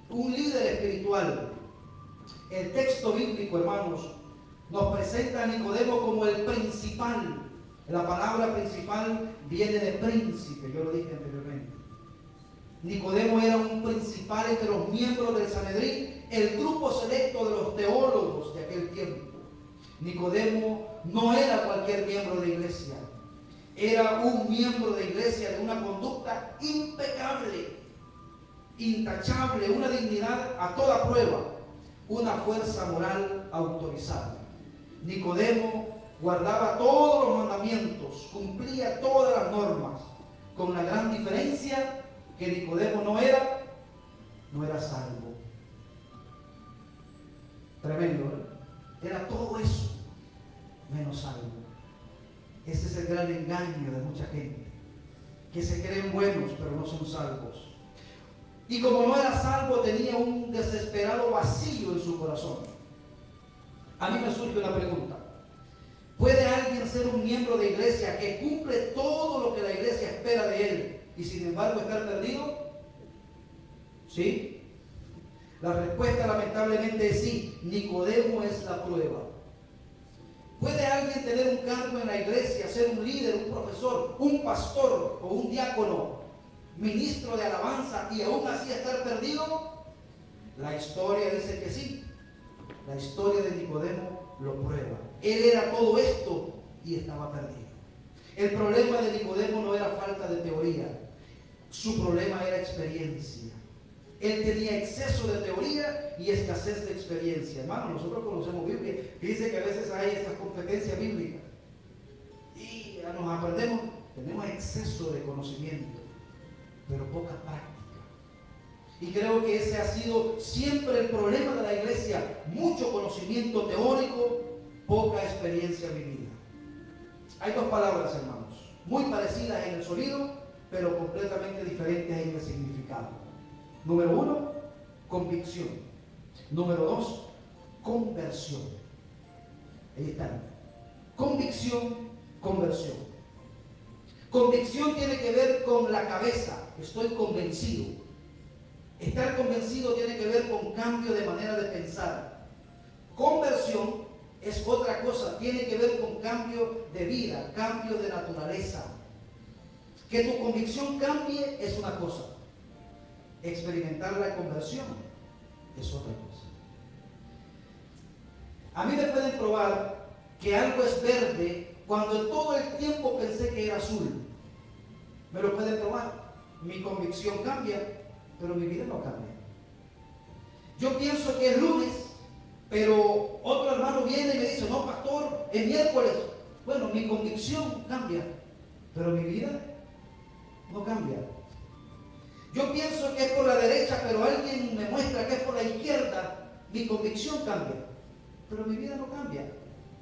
un líder espiritual. El texto bíblico, hermanos, nos presenta a Nicodemo como el principal. La palabra principal viene de príncipe, yo lo dije anteriormente. Nicodemo era un principal entre los miembros del Sanedrín, el grupo selecto de los teólogos de aquel tiempo. Nicodemo no era cualquier miembro de iglesia, era un miembro de iglesia de una conducta impecable, intachable, una dignidad a toda prueba, una fuerza moral autorizada. Nicodemo guardaba todos los mandamientos, cumplía todas las normas, con la gran diferencia que Nicodemo no era salvo. Tremendo, ¿eh? Era todo eso, menos salvo. Ese es el gran engaño de mucha gente, que se creen buenos, pero no son salvos. Y como no era salvo, tenía un desesperado vacío en su corazón. A mí me surge una pregunta. ¿Puede alguien ser un miembro de iglesia que cumple todo lo que la iglesia espera de él y sin embargo estar perdido? ¿Sí? La respuesta lamentablemente es sí. Nicodemo es la prueba. ¿Puede alguien tener un cargo en la iglesia, ser un líder, un profesor, un pastor o un diácono, ministro de alabanza y aún así estar perdido? La historia dice que sí. La historia de Nicodemo lo prueba. Él era todo esto y estaba perdido. El problema de Nicodemo no era falta de teoría, su problema era experiencia. Él tenía exceso de teoría y escasez de experiencia. Hermano, nosotros conocemos Biblia, que dice que a veces hay estas competencias bíblicas y nos aprendemos, tenemos exceso de conocimiento, pero poca práctica. Y creo que ese ha sido siempre el problema de la iglesia: mucho conocimiento teórico, poca experiencia vivida. Hay dos palabras, hermanos, muy parecidas en el sonido, pero completamente diferentes en el significado. Número 1, convicción. Número 2, conversión. Ahí están. Convicción, conversión. Convicción tiene que ver con la cabeza. Estoy convencido. Estar convencido tiene que ver con cambio de manera de pensar. Conversión es otra cosa, tiene que ver con cambio de vida, cambio de naturaleza. Que tu convicción cambie es una cosa. Experimentar la conversión es otra cosa. A mí me pueden probar que algo es verde cuando todo el tiempo pensé que era azul. Me lo pueden probar. Mi convicción cambia, pero mi vida no cambia. Yo pienso que es lunes, pero otro hermano viene y me dice: no, pastor, es miércoles. Bueno, mi convicción cambia, pero mi vida no cambia. Yo pienso que es por la derecha, pero alguien me muestra que es por la izquierda. Mi convicción cambia, pero mi vida no cambia.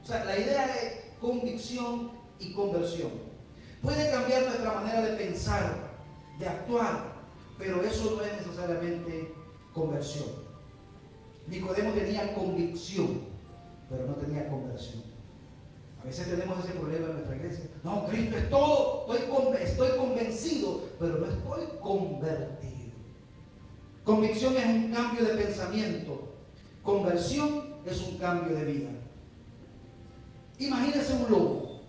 O sea, la idea es convicción y conversión. Puede cambiar nuestra manera de pensar, de actuar, pero eso no es necesariamente conversión. Nicodemo tenía convicción, pero no tenía conversión. A veces tenemos ese problema en nuestra iglesia. No, Cristo es todo, estoy convencido, pero no estoy convertido. Convicción es un cambio de pensamiento. Conversión es un cambio de vida. Imagínese un lobo.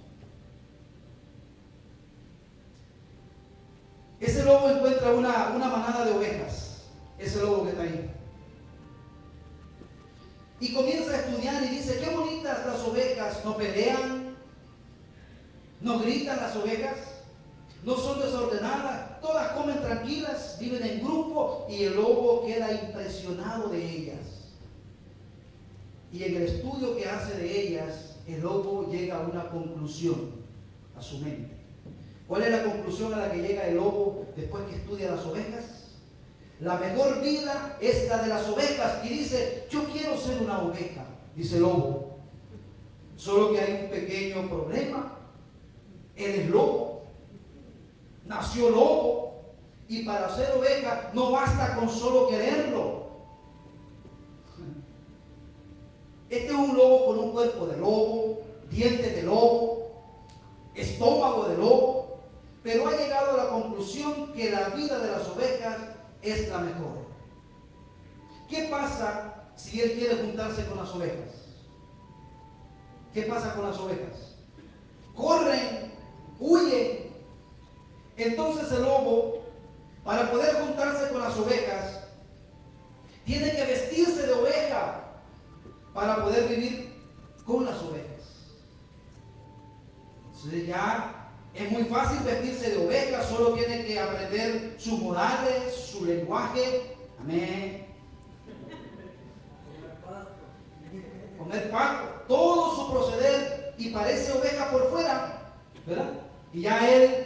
Ese lobo encuentra una manada de ovejas. Ese lobo que está ahí. Y comienza a estudiar y dice, qué bonitas las ovejas, no pelean, no gritan las ovejas, no son desordenadas, todas comen tranquilas, viven en grupo, y el lobo queda impresionado de ellas. Y en el estudio que hace de ellas, el lobo llega a una conclusión a su mente. ¿Cuál es la conclusión a la que llega el lobo después que estudia las ovejas? La mejor vida es la de las ovejas. Y dice, yo quiero ser una oveja, dice el lobo. Solo que hay un pequeño problema. Él es lobo, nació lobo, y para ser oveja no basta con solo quererlo. Este es un lobo con un cuerpo de lobo, dientes de lobo, estómago de lobo, pero ha llegado a la conclusión que la vida de las ovejas es la mejor. ¿Qué pasa si él quiere juntarse con las ovejas? ¿Qué pasa con las ovejas? Corren, huyen. Entonces el lobo, para poder juntarse con las ovejas, tiene que vestirse de oveja para poder vivir con las ovejas. Entonces ya es muy fácil vestirse de oveja, solo tiene que aprender sus modales, su lenguaje. Amén. Comer pasto, todo su proceder, y parece oveja por fuera, ¿verdad? Y ya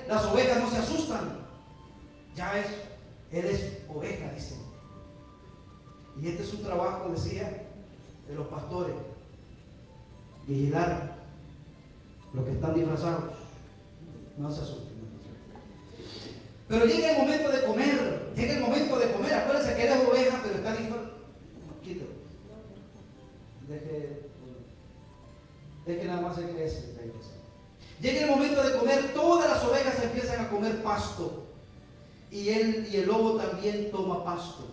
las ovejas no se asustan. Él es oveja, dice. Y este es un trabajo, decía, de los pastores: vigilar los que están disfrazados. No se asusten. Pero llega el momento de comer. Acuérdense que él es oveja, pero está disfrazado. Quítalo. Deje nada más el que es. Llega el momento de comer. Todas las ovejas empiezan a comer pasto. Y el lobo también toma pasto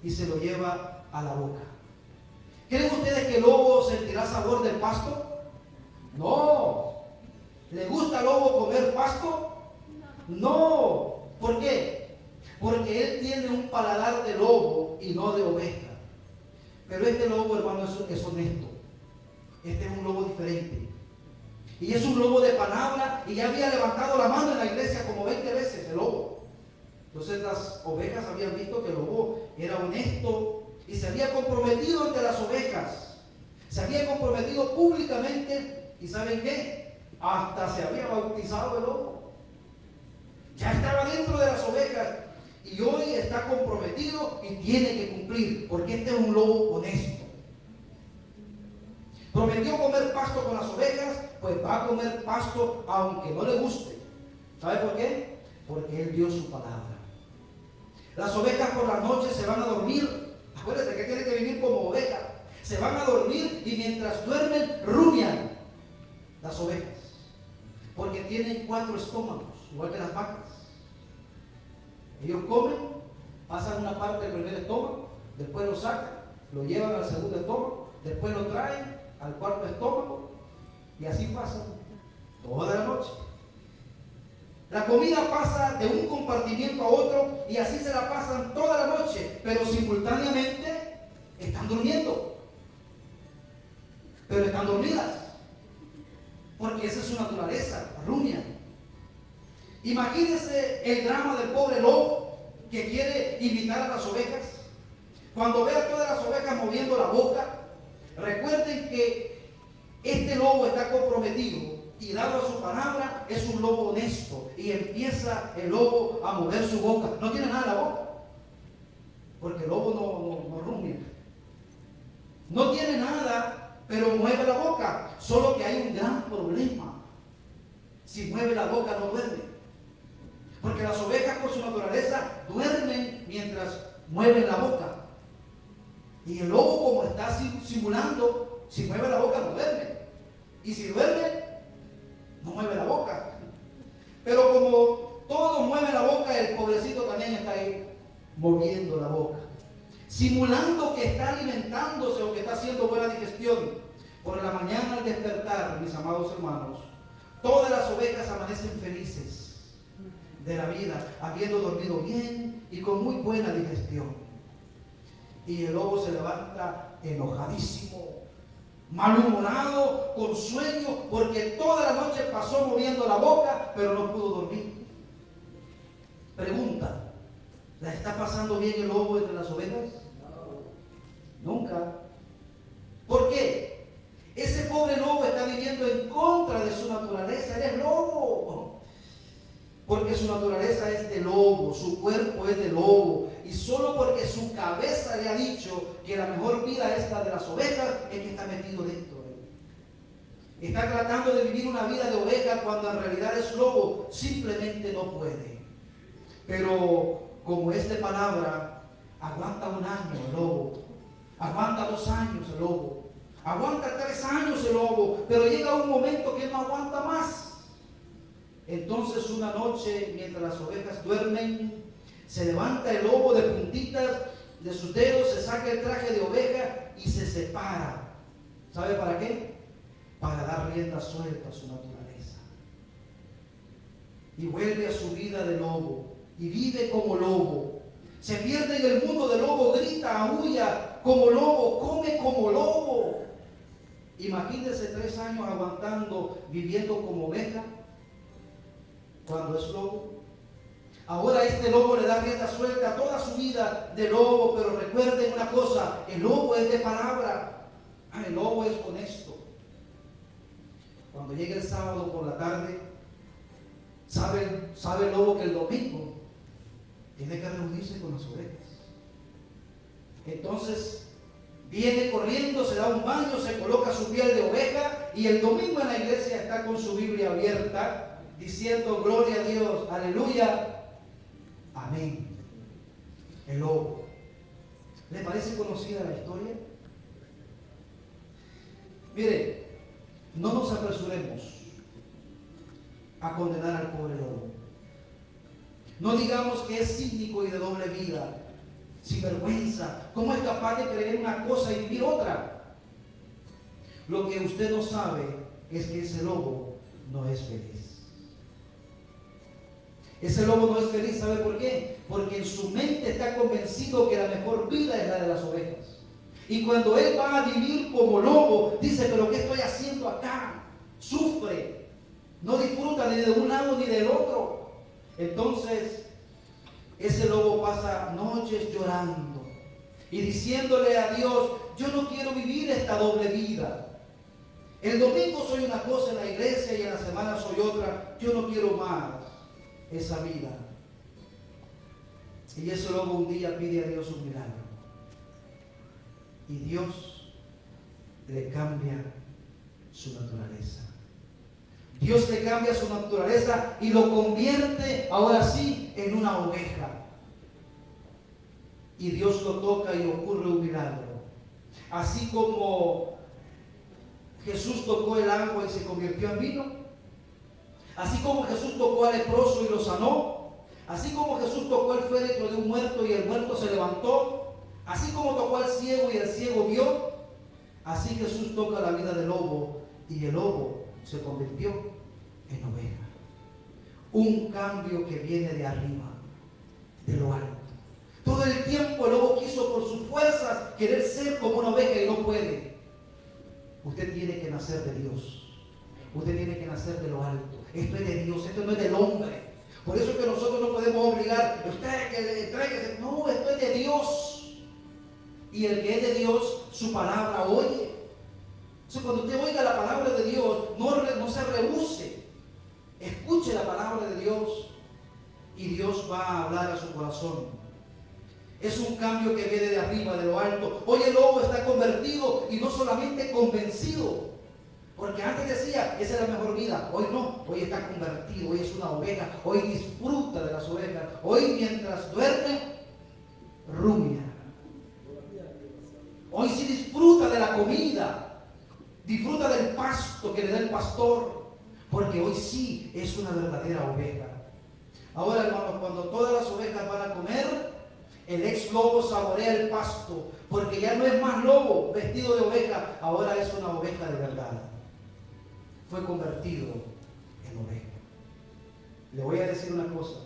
y se lo lleva a la boca. ¿Creen ustedes que el lobo sentirá sabor del pasto? No. ¿Le gusta al lobo comer pasto? No. ¿Por qué? Porque él tiene un paladar de lobo y no de oveja. Pero este lobo, hermano, es honesto. Este es un lobo diferente. Y es un lobo de palabra, y ya había levantado la mano en la iglesia como 20 veces el lobo. Entonces las ovejas habían visto que el lobo era honesto y se había comprometido ante las ovejas. Se había comprometido públicamente, y ¿saben qué? Hasta se había bautizado el lobo. Ya estaba dentro de las ovejas y hoy está comprometido y tiene que cumplir, porque este es un lobo honesto. Prometió comer pasto con las ovejas, pues va a comer pasto aunque no le guste. ¿Sabe por qué? Porque él dio su palabra. Las ovejas por las noches se van a dormir. Acuérdense que tienen que vivir como ovejas. Se van a dormir, y mientras duermen rumian las ovejas, porque tienen 4 estómagos, igual que las vacas. Ellos comen, pasan una parte del primer estómago, después lo sacan, lo llevan al segundo estómago, después lo traen al cuarto estómago, y así pasan toda la noche. La comida pasa de un compartimiento a otro, y así se la pasan toda la noche, pero simultáneamente están durmiendo. Pero están dormidas, porque esa es su naturaleza, rumian. Imagínense el drama del pobre lobo que quiere invitar a las ovejas. Cuando ve a todas las ovejas moviendo la boca, recuerden que este lobo está comprometido, y dado a su palabra es un lobo honesto, y empieza el lobo a mover su boca. No tiene nada en la boca, porque el lobo no rumia. No tiene nada, pero mueve la boca. Solo que hay un gran problema: si mueve la boca no duerme, porque las ovejas por su naturaleza duermen mientras mueven la boca. Y el lobo, como está simulando, si mueve la boca no duerme, y si duerme no mueve la boca. Pero como todos mueven la boca, el pobrecito también está ahí moviendo la boca, simulando que está alimentándose o que está haciendo buena digestión. Por la mañana, al despertar, mis amados hermanos, todas las ovejas amanecen felices de la vida, habiendo dormido bien y con muy buena digestión. Y el lobo se levanta enojadísimo, malhumorado, con sueño, porque toda la noche pasó moviendo la boca, pero no pudo dormir. Pregunta, ¿la está pasando bien el lobo entre las ovejas? Nunca. ¿Por qué? Ese pobre lobo está viviendo en contra de su naturaleza. Él es lobo. Porque su naturaleza es de lobo, su cuerpo es de lobo. Y solo porque su cabeza le ha dicho que la mejor vida es la de las ovejas, es que está metido dentro de él. Está tratando de vivir una vida de oveja cuando en realidad es lobo. Simplemente no puede. Pero como es de palabra, aguanta 1 año el lobo. Aguanta 2 años el lobo. Aguanta 3 años el lobo. Pero llega un momento que no aguanta más. Entonces una noche, mientras las ovejas duermen, se levanta el lobo de puntitas de sus dedos, se saca el traje de oveja y se separa. ¿Sabe para qué? Para dar rienda suelta a su naturaleza. Y vuelve a su vida de lobo. Y vive como lobo. Se pierde en el mundo del lobo, grita, aúlla como lobo, come como lobo. Imagínense 3 años aguantando, viviendo como oveja, cuando es lobo. Ahora este lobo le da rienda suelta a toda su vida de lobo, pero recuerden una cosa, el lobo es de palabra, el lobo es honesto. Cuando llegue el sábado por la tarde, sabe el lobo que el domingo tiene que reunirse con las ovejas. Entonces viene corriendo, se da un baño, se coloca su piel de oveja y el domingo en la iglesia está con su Biblia abierta diciendo gloria a Dios, aleluya, amén. El lobo. ¿Le parece conocida la historia? Mire, no nos apresuremos a condenar al pobre lobo. No digamos que es cínico y de doble vida, sin vergüenza. ¿Cómo es capaz de creer una cosa y vivir otra? Lo que usted no sabe es que ese lobo no es feliz. Ese lobo no es feliz, ¿sabe por qué? Porque en su mente está convencido que la mejor vida es la de las ovejas. Y cuando él va a vivir como lobo, dice, pero ¿qué estoy haciendo acá? Sufre, no disfruta ni de un lado ni del otro. Entonces, ese lobo pasa noches llorando y diciéndole a Dios, yo no quiero vivir esta doble vida. El domingo soy una cosa en la iglesia y en la semana soy otra. Yo no quiero más esa vida. Y ese lobo un día pide a Dios un milagro. Y Dios le cambia su naturaleza. Dios le cambia su naturaleza y lo convierte ahora sí en una oveja. Y Dios lo toca y ocurre un milagro. Así como Jesús tocó el agua y se convirtió en vino. Así como Jesús tocó al leproso y lo sanó. Así como Jesús tocó el féretro de un muerto y el muerto se levantó. Así como tocó al ciego y el ciego vio. Así Jesús toca la vida del lobo y el lobo se convirtió en oveja. Un cambio que viene de arriba, de lo alto. Todo el tiempo el lobo quiso por sus fuerzas querer ser como una oveja y no puede. Usted tiene que nacer de Dios. Usted tiene que nacer de lo alto. Esto es de Dios, esto no es del hombre. Por eso es que nosotros no podemos obligar a usted que le entregue. No, esto es de Dios. Y el que es de Dios, su palabra oye. Entonces, cuando usted oiga la palabra de Dios, no se rehúse. Escuche la palabra de Dios y Dios va a hablar a su corazón. Es un cambio que viene de arriba, de lo alto. Hoy el lobo está convertido y no solamente convencido. Porque antes decía, esa es la mejor vida. Hoy no, hoy está convertido, hoy es una oveja. Hoy disfruta de las ovejas. Hoy mientras duerme, rumia. Hoy sí disfruta de la comida. Disfruta del pasto que le da el pastor. Porque hoy sí es una verdadera oveja. Ahora, hermanos, cuando todas las ovejas van a comer, el ex lobo saborea el pasto. Porque ya no es más lobo vestido de oveja, ahora es una oveja de verdad. Fue convertido en oveja. Le voy a decir una cosa.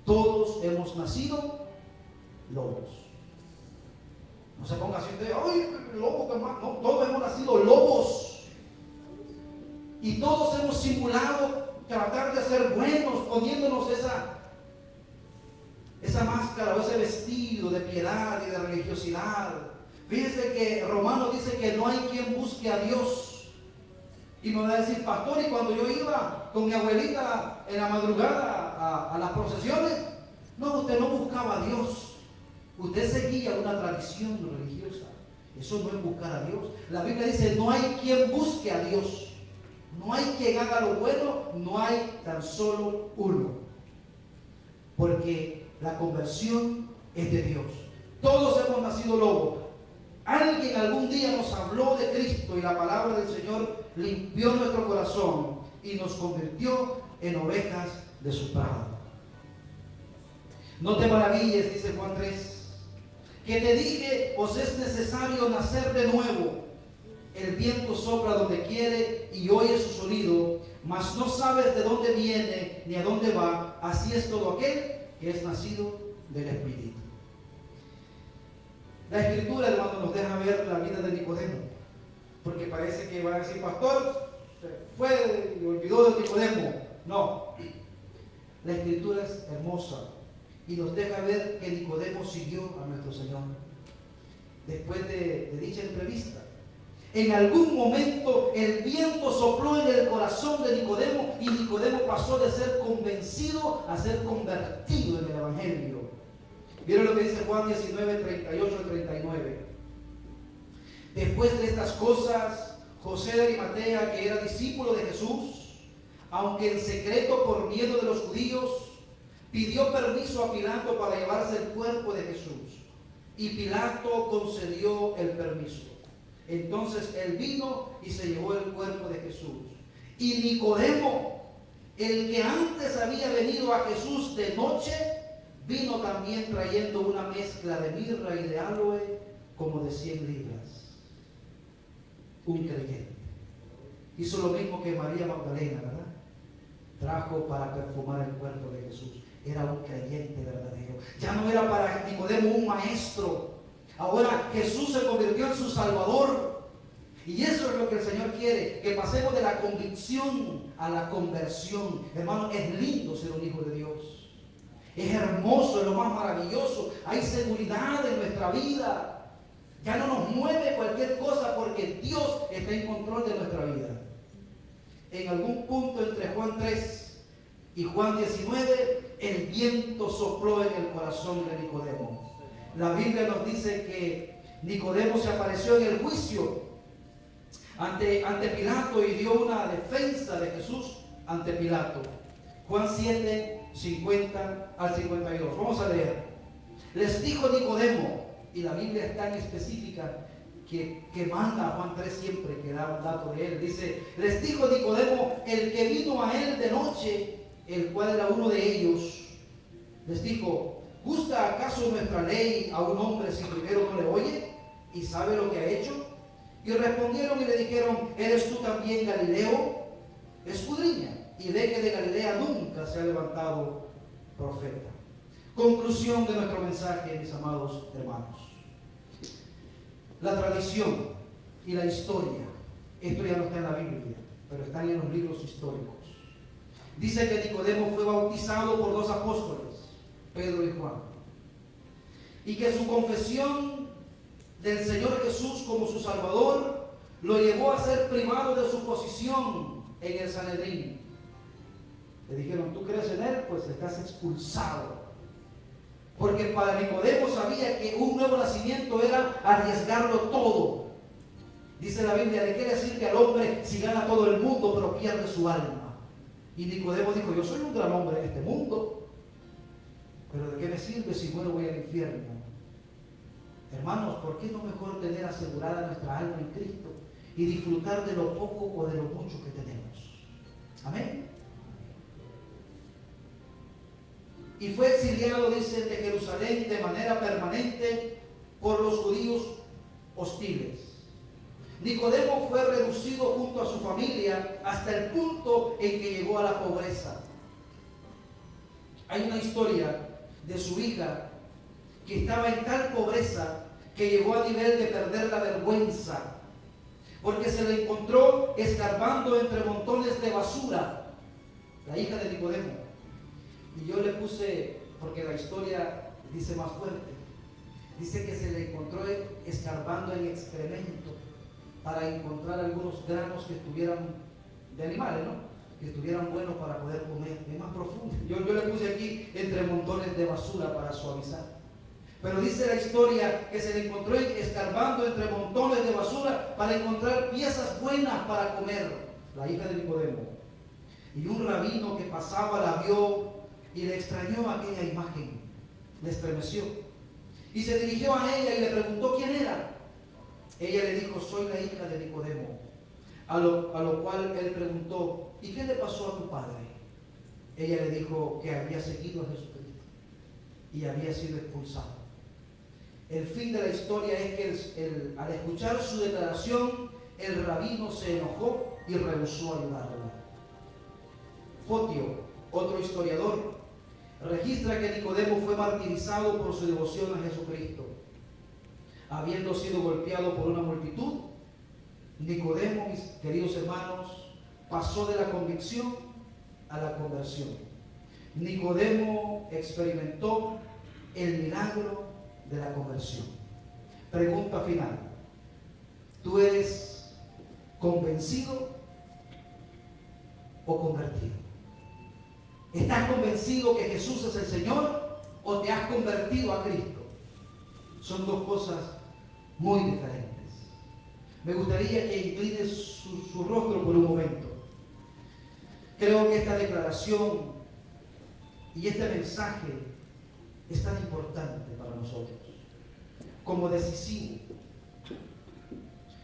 Todos hemos nacido lobos. No se ponga así de, ¡ay, lobo! No, todos hemos nacido lobos. Y todos hemos simulado tratar de ser buenos, poniéndonos esa máscara o ese vestido de piedad y de religiosidad. Fíjense que Romanos dice que no hay quien busque a Dios. Y me va a decir, pastor, y cuando yo iba con mi abuelita en la madrugada a las procesiones, no, usted no buscaba a Dios. Usted seguía una tradición religiosa. Eso no es buscar a Dios. La Biblia dice, no hay quien busque a Dios. No hay quien haga lo bueno, no hay tan solo uno. Porque la conversión es de Dios. Todos hemos nacido lobos. Alguien algún día nos habló de Cristo y la palabra del Señor limpió nuestro corazón y nos convirtió en ovejas de su prado. No te maravilles, dice Juan 3, que te dije, os es necesario nacer de nuevo. El viento sopla donde quiere y oye su sonido, mas no sabes de dónde viene ni a dónde va. Así es todo aquel que es nacido del Espíritu. La Escritura, hermano, nos deja ver la vida de Nicodemo, porque parece que va a decir, pastor, se fue y olvidó de Nicodemo. No, la Escritura es hermosa y nos deja ver que Nicodemo siguió a nuestro Señor. Después de dicha entrevista, en algún momento el viento sopló en el corazón de Nicodemo y Nicodemo pasó de ser convencido a ser convertido en el Evangelio. ¿Vieron lo que dice Juan 19, 38 al 39? Después de estas cosas, José de Arimatea, que era discípulo de Jesús, aunque en secreto por miedo de los judíos, pidió permiso a Pilato para llevarse el cuerpo de Jesús. Y Pilato concedió el permiso. Entonces él vino y se llevó el cuerpo de Jesús. Y Nicodemo, el que antes había venido a Jesús de noche, vino también trayendo una mezcla de mirra y de aloe como de 100 libras. Un creyente. Hizo lo mismo que María Magdalena, ¿verdad? Trajo para perfumar el cuerpo de Jesús. Era un creyente verdadero. Ya no era para Nicodemo un maestro. Ahora Jesús se convirtió en su Salvador. Y eso es lo que el Señor quiere, que pasemos de la convicción a la conversión. Hermano, es lindo ser un hijo de Dios. Es hermoso, es lo más maravilloso. Hay seguridad en nuestra vida. Ya no nos mueve cualquier cosa porque Dios está en control de nuestra vida. En algún punto entre Juan 3 y Juan 19, el viento sopló en el corazón de Nicodemo. La Biblia nos dice que Nicodemo se apareció en el juicio ante Pilato y dio una defensa de Jesús ante Pilato. Juan 7, 50 al 52. Vamos a leer. Les dijo Nicodemo, y la Biblia es tan específica que manda a Juan 3 siempre que da un dato de él. Dice, les dijo Nicodemo, el que vino a él de noche, el cual era uno de ellos, les dijo, ¿gusta acaso nuestra ley a un hombre si primero no le oye y sabe lo que ha hecho? Y respondieron y le dijeron, ¿eres tú también Galileo? Escudriña y ve que de Galilea nunca se ha levantado profeta. Conclusión de nuestro mensaje, mis amados hermanos. La tradición y la historia, esto ya no está en la Biblia, pero están en los libros históricos. Dice que Nicodemo fue bautizado por 2 apóstoles, Pedro y Juan, y que su confesión del Señor Jesús como su Salvador lo llevó a ser privado de su posición en el Sanedrín. Le dijeron, ¿tú crees en él? Pues estás expulsado. Porque para Nicodemo sabía que un nuevo nacimiento era arriesgarlo todo. Dice la Biblia, ¿de qué le sirve al hombre si gana todo el mundo pero pierde su alma? Y Nicodemo dijo, yo soy un gran hombre en este mundo, pero ¿de qué me sirve si muero voy al infierno? Hermanos, ¿por qué no mejor tener asegurada nuestra alma en Cristo y disfrutar de lo poco o de lo mucho que tenemos? Amén. Y fue exiliado, dice, de Jerusalén de manera permanente por los judíos hostiles. Nicodemo fue reducido junto a su familia hasta el punto en que llegó a la pobreza. Hay una historia de su hija que estaba en tal pobreza que llegó a nivel de perder la vergüenza, porque se le encontró escarbando entre montones de basura, la hija de Nicodemo. Y yo le puse, porque la historia dice más fuerte, dice que se le encontró escarbando en excremento para encontrar algunos granos que estuvieran de animales, ¿no? Que estuvieran buenos para poder comer. Es más profundo. Yo le puse aquí entre montones de basura para suavizar. Pero dice la historia que se le encontró escarbando entre montones de basura para encontrar piezas buenas para comer, la hija de Nicodemo. Y un rabino que pasaba la vio y le extrañó aquella imagen, le estremeció. Y se dirigió a ella y le preguntó quién era. Ella le dijo, soy la hija de Nicodemo. A lo cual él preguntó, ¿y qué le pasó a tu padre? Ella le dijo que había seguido a Jesucristo y había sido expulsado. El fin de la historia es que al escuchar su declaración, el rabino se enojó y rehusó ayudarla. Fotio, otro historiador, registra que Nicodemo fue martirizado por su devoción a Jesucristo. Habiendo sido golpeado por una multitud, Nicodemo, mis queridos hermanos, pasó de la convicción a la conversión. Nicodemo experimentó el milagro de la conversión. Pregunta final: ¿tú eres convencido o convertido? ¿Estás convencido que Jesús es el Señor o te has convertido a Cristo? Son dos cosas muy diferentes. Me gustaría que inclines su rostro por un momento. Creo que esta declaración y este mensaje es tan importante para nosotros, como decisivo,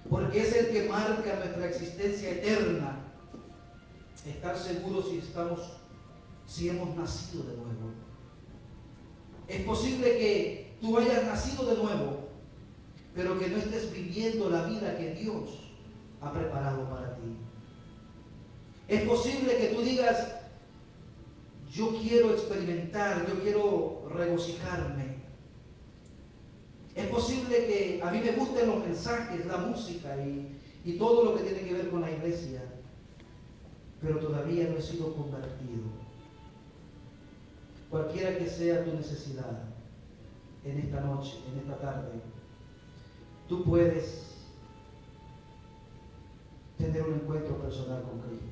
porque es el que marca nuestra existencia eterna. Estar seguros si hemos nacido de nuevo. Es posible que tú hayas nacido de nuevo, pero que no estés viviendo la vida que Dios ha preparado para ti. Es posible que tú digas, yo quiero experimentar, yo quiero regocijarme. Es posible que a mí me gusten los mensajes, la música y todo lo que tiene que ver con la iglesia, pero todavía no he sido convertido. Cualquiera que sea tu necesidad en esta noche, en esta tarde, tú puedes tener un encuentro personal con Cristo.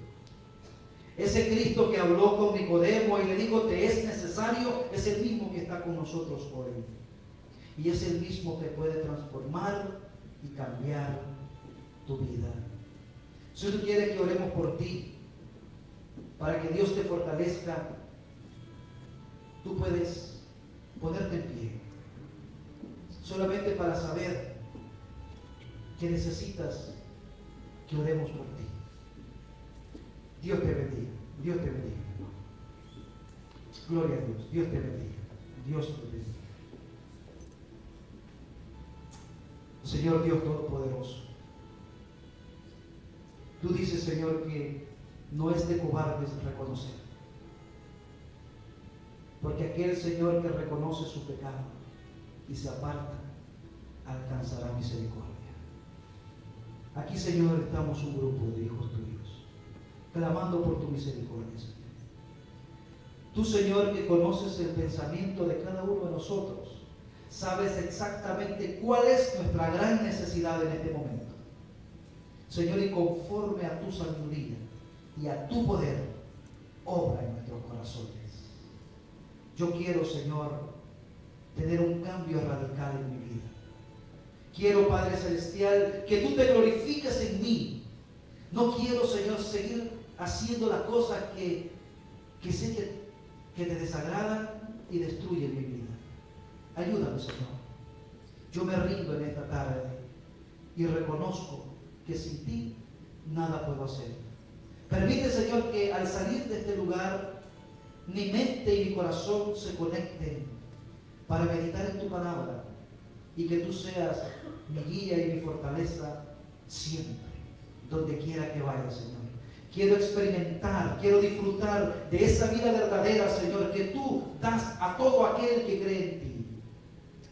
Ese Cristo que habló con Nicodemo y le dijo, te es necesario, es el mismo que está con nosotros hoy. Y es el mismo que puede transformar y cambiar tu vida. Si tú quieres que oremos por ti, para que Dios te fortalezca, tú puedes ponerte en pie, solamente para saber que necesitas que oremos por ti. Dios te bendiga, Dios te bendiga. Gloria a Dios, Dios te bendiga, Dios te bendiga. Señor Dios Todopoderoso, tú dices, Señor, que no es de cobardes reconocer, porque aquel Señor que reconoce su pecado y se aparta, alcanzará misericordia. Aquí, Señor, estamos un grupo de hijos tuyos, clamando por tu misericordia, Señor. Tú, Señor, que conoces el pensamiento de cada uno de nosotros, sabes exactamente cuál es nuestra gran necesidad en este momento. Señor, y conforme a tu sabiduría y a tu poder, obra en nuestros corazones. Yo quiero, Señor, tener un cambio radical en mi vida. Quiero, Padre Celestial, que tú te glorifiques en mí. No quiero, Señor, seguir haciendo las cosas que sé que te desagradan y destruyen mi vida. Ayúdame, Señor. Yo me rindo en esta tarde y reconozco que sin ti nada puedo hacer. Permite, Señor, que al salir de este lugar, mi mente y mi corazón se conecten para meditar en tu palabra y que tú seas mi guía y mi fortaleza siempre, donde quiera que vaya, Señor. Quiero experimentar, quiero disfrutar de esa vida verdadera, Señor, que tú das a todo aquel que cree en ti.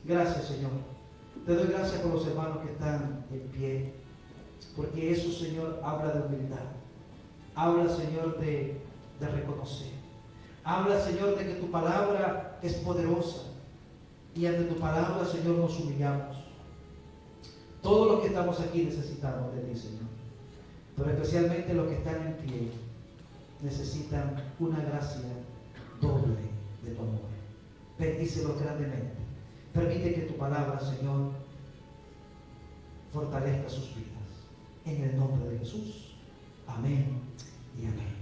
Gracias, Señor, Te doy gracias por los hermanos que están en pie, porque eso, Señor, habla de humildad. Habla, Señor, de reconocer. Habla, Señor, de que tu palabra es poderosa. Y ante tu palabra, Señor, nos humillamos. Todos los que estamos aquí necesitamos de ti, Señor. Pero especialmente los que están en pie necesitan una gracia doble de tu amor. Bendícelos grandemente. Permite que tu palabra, Señor, fortalezca sus vidas. En el nombre de Jesús. Amén y amén.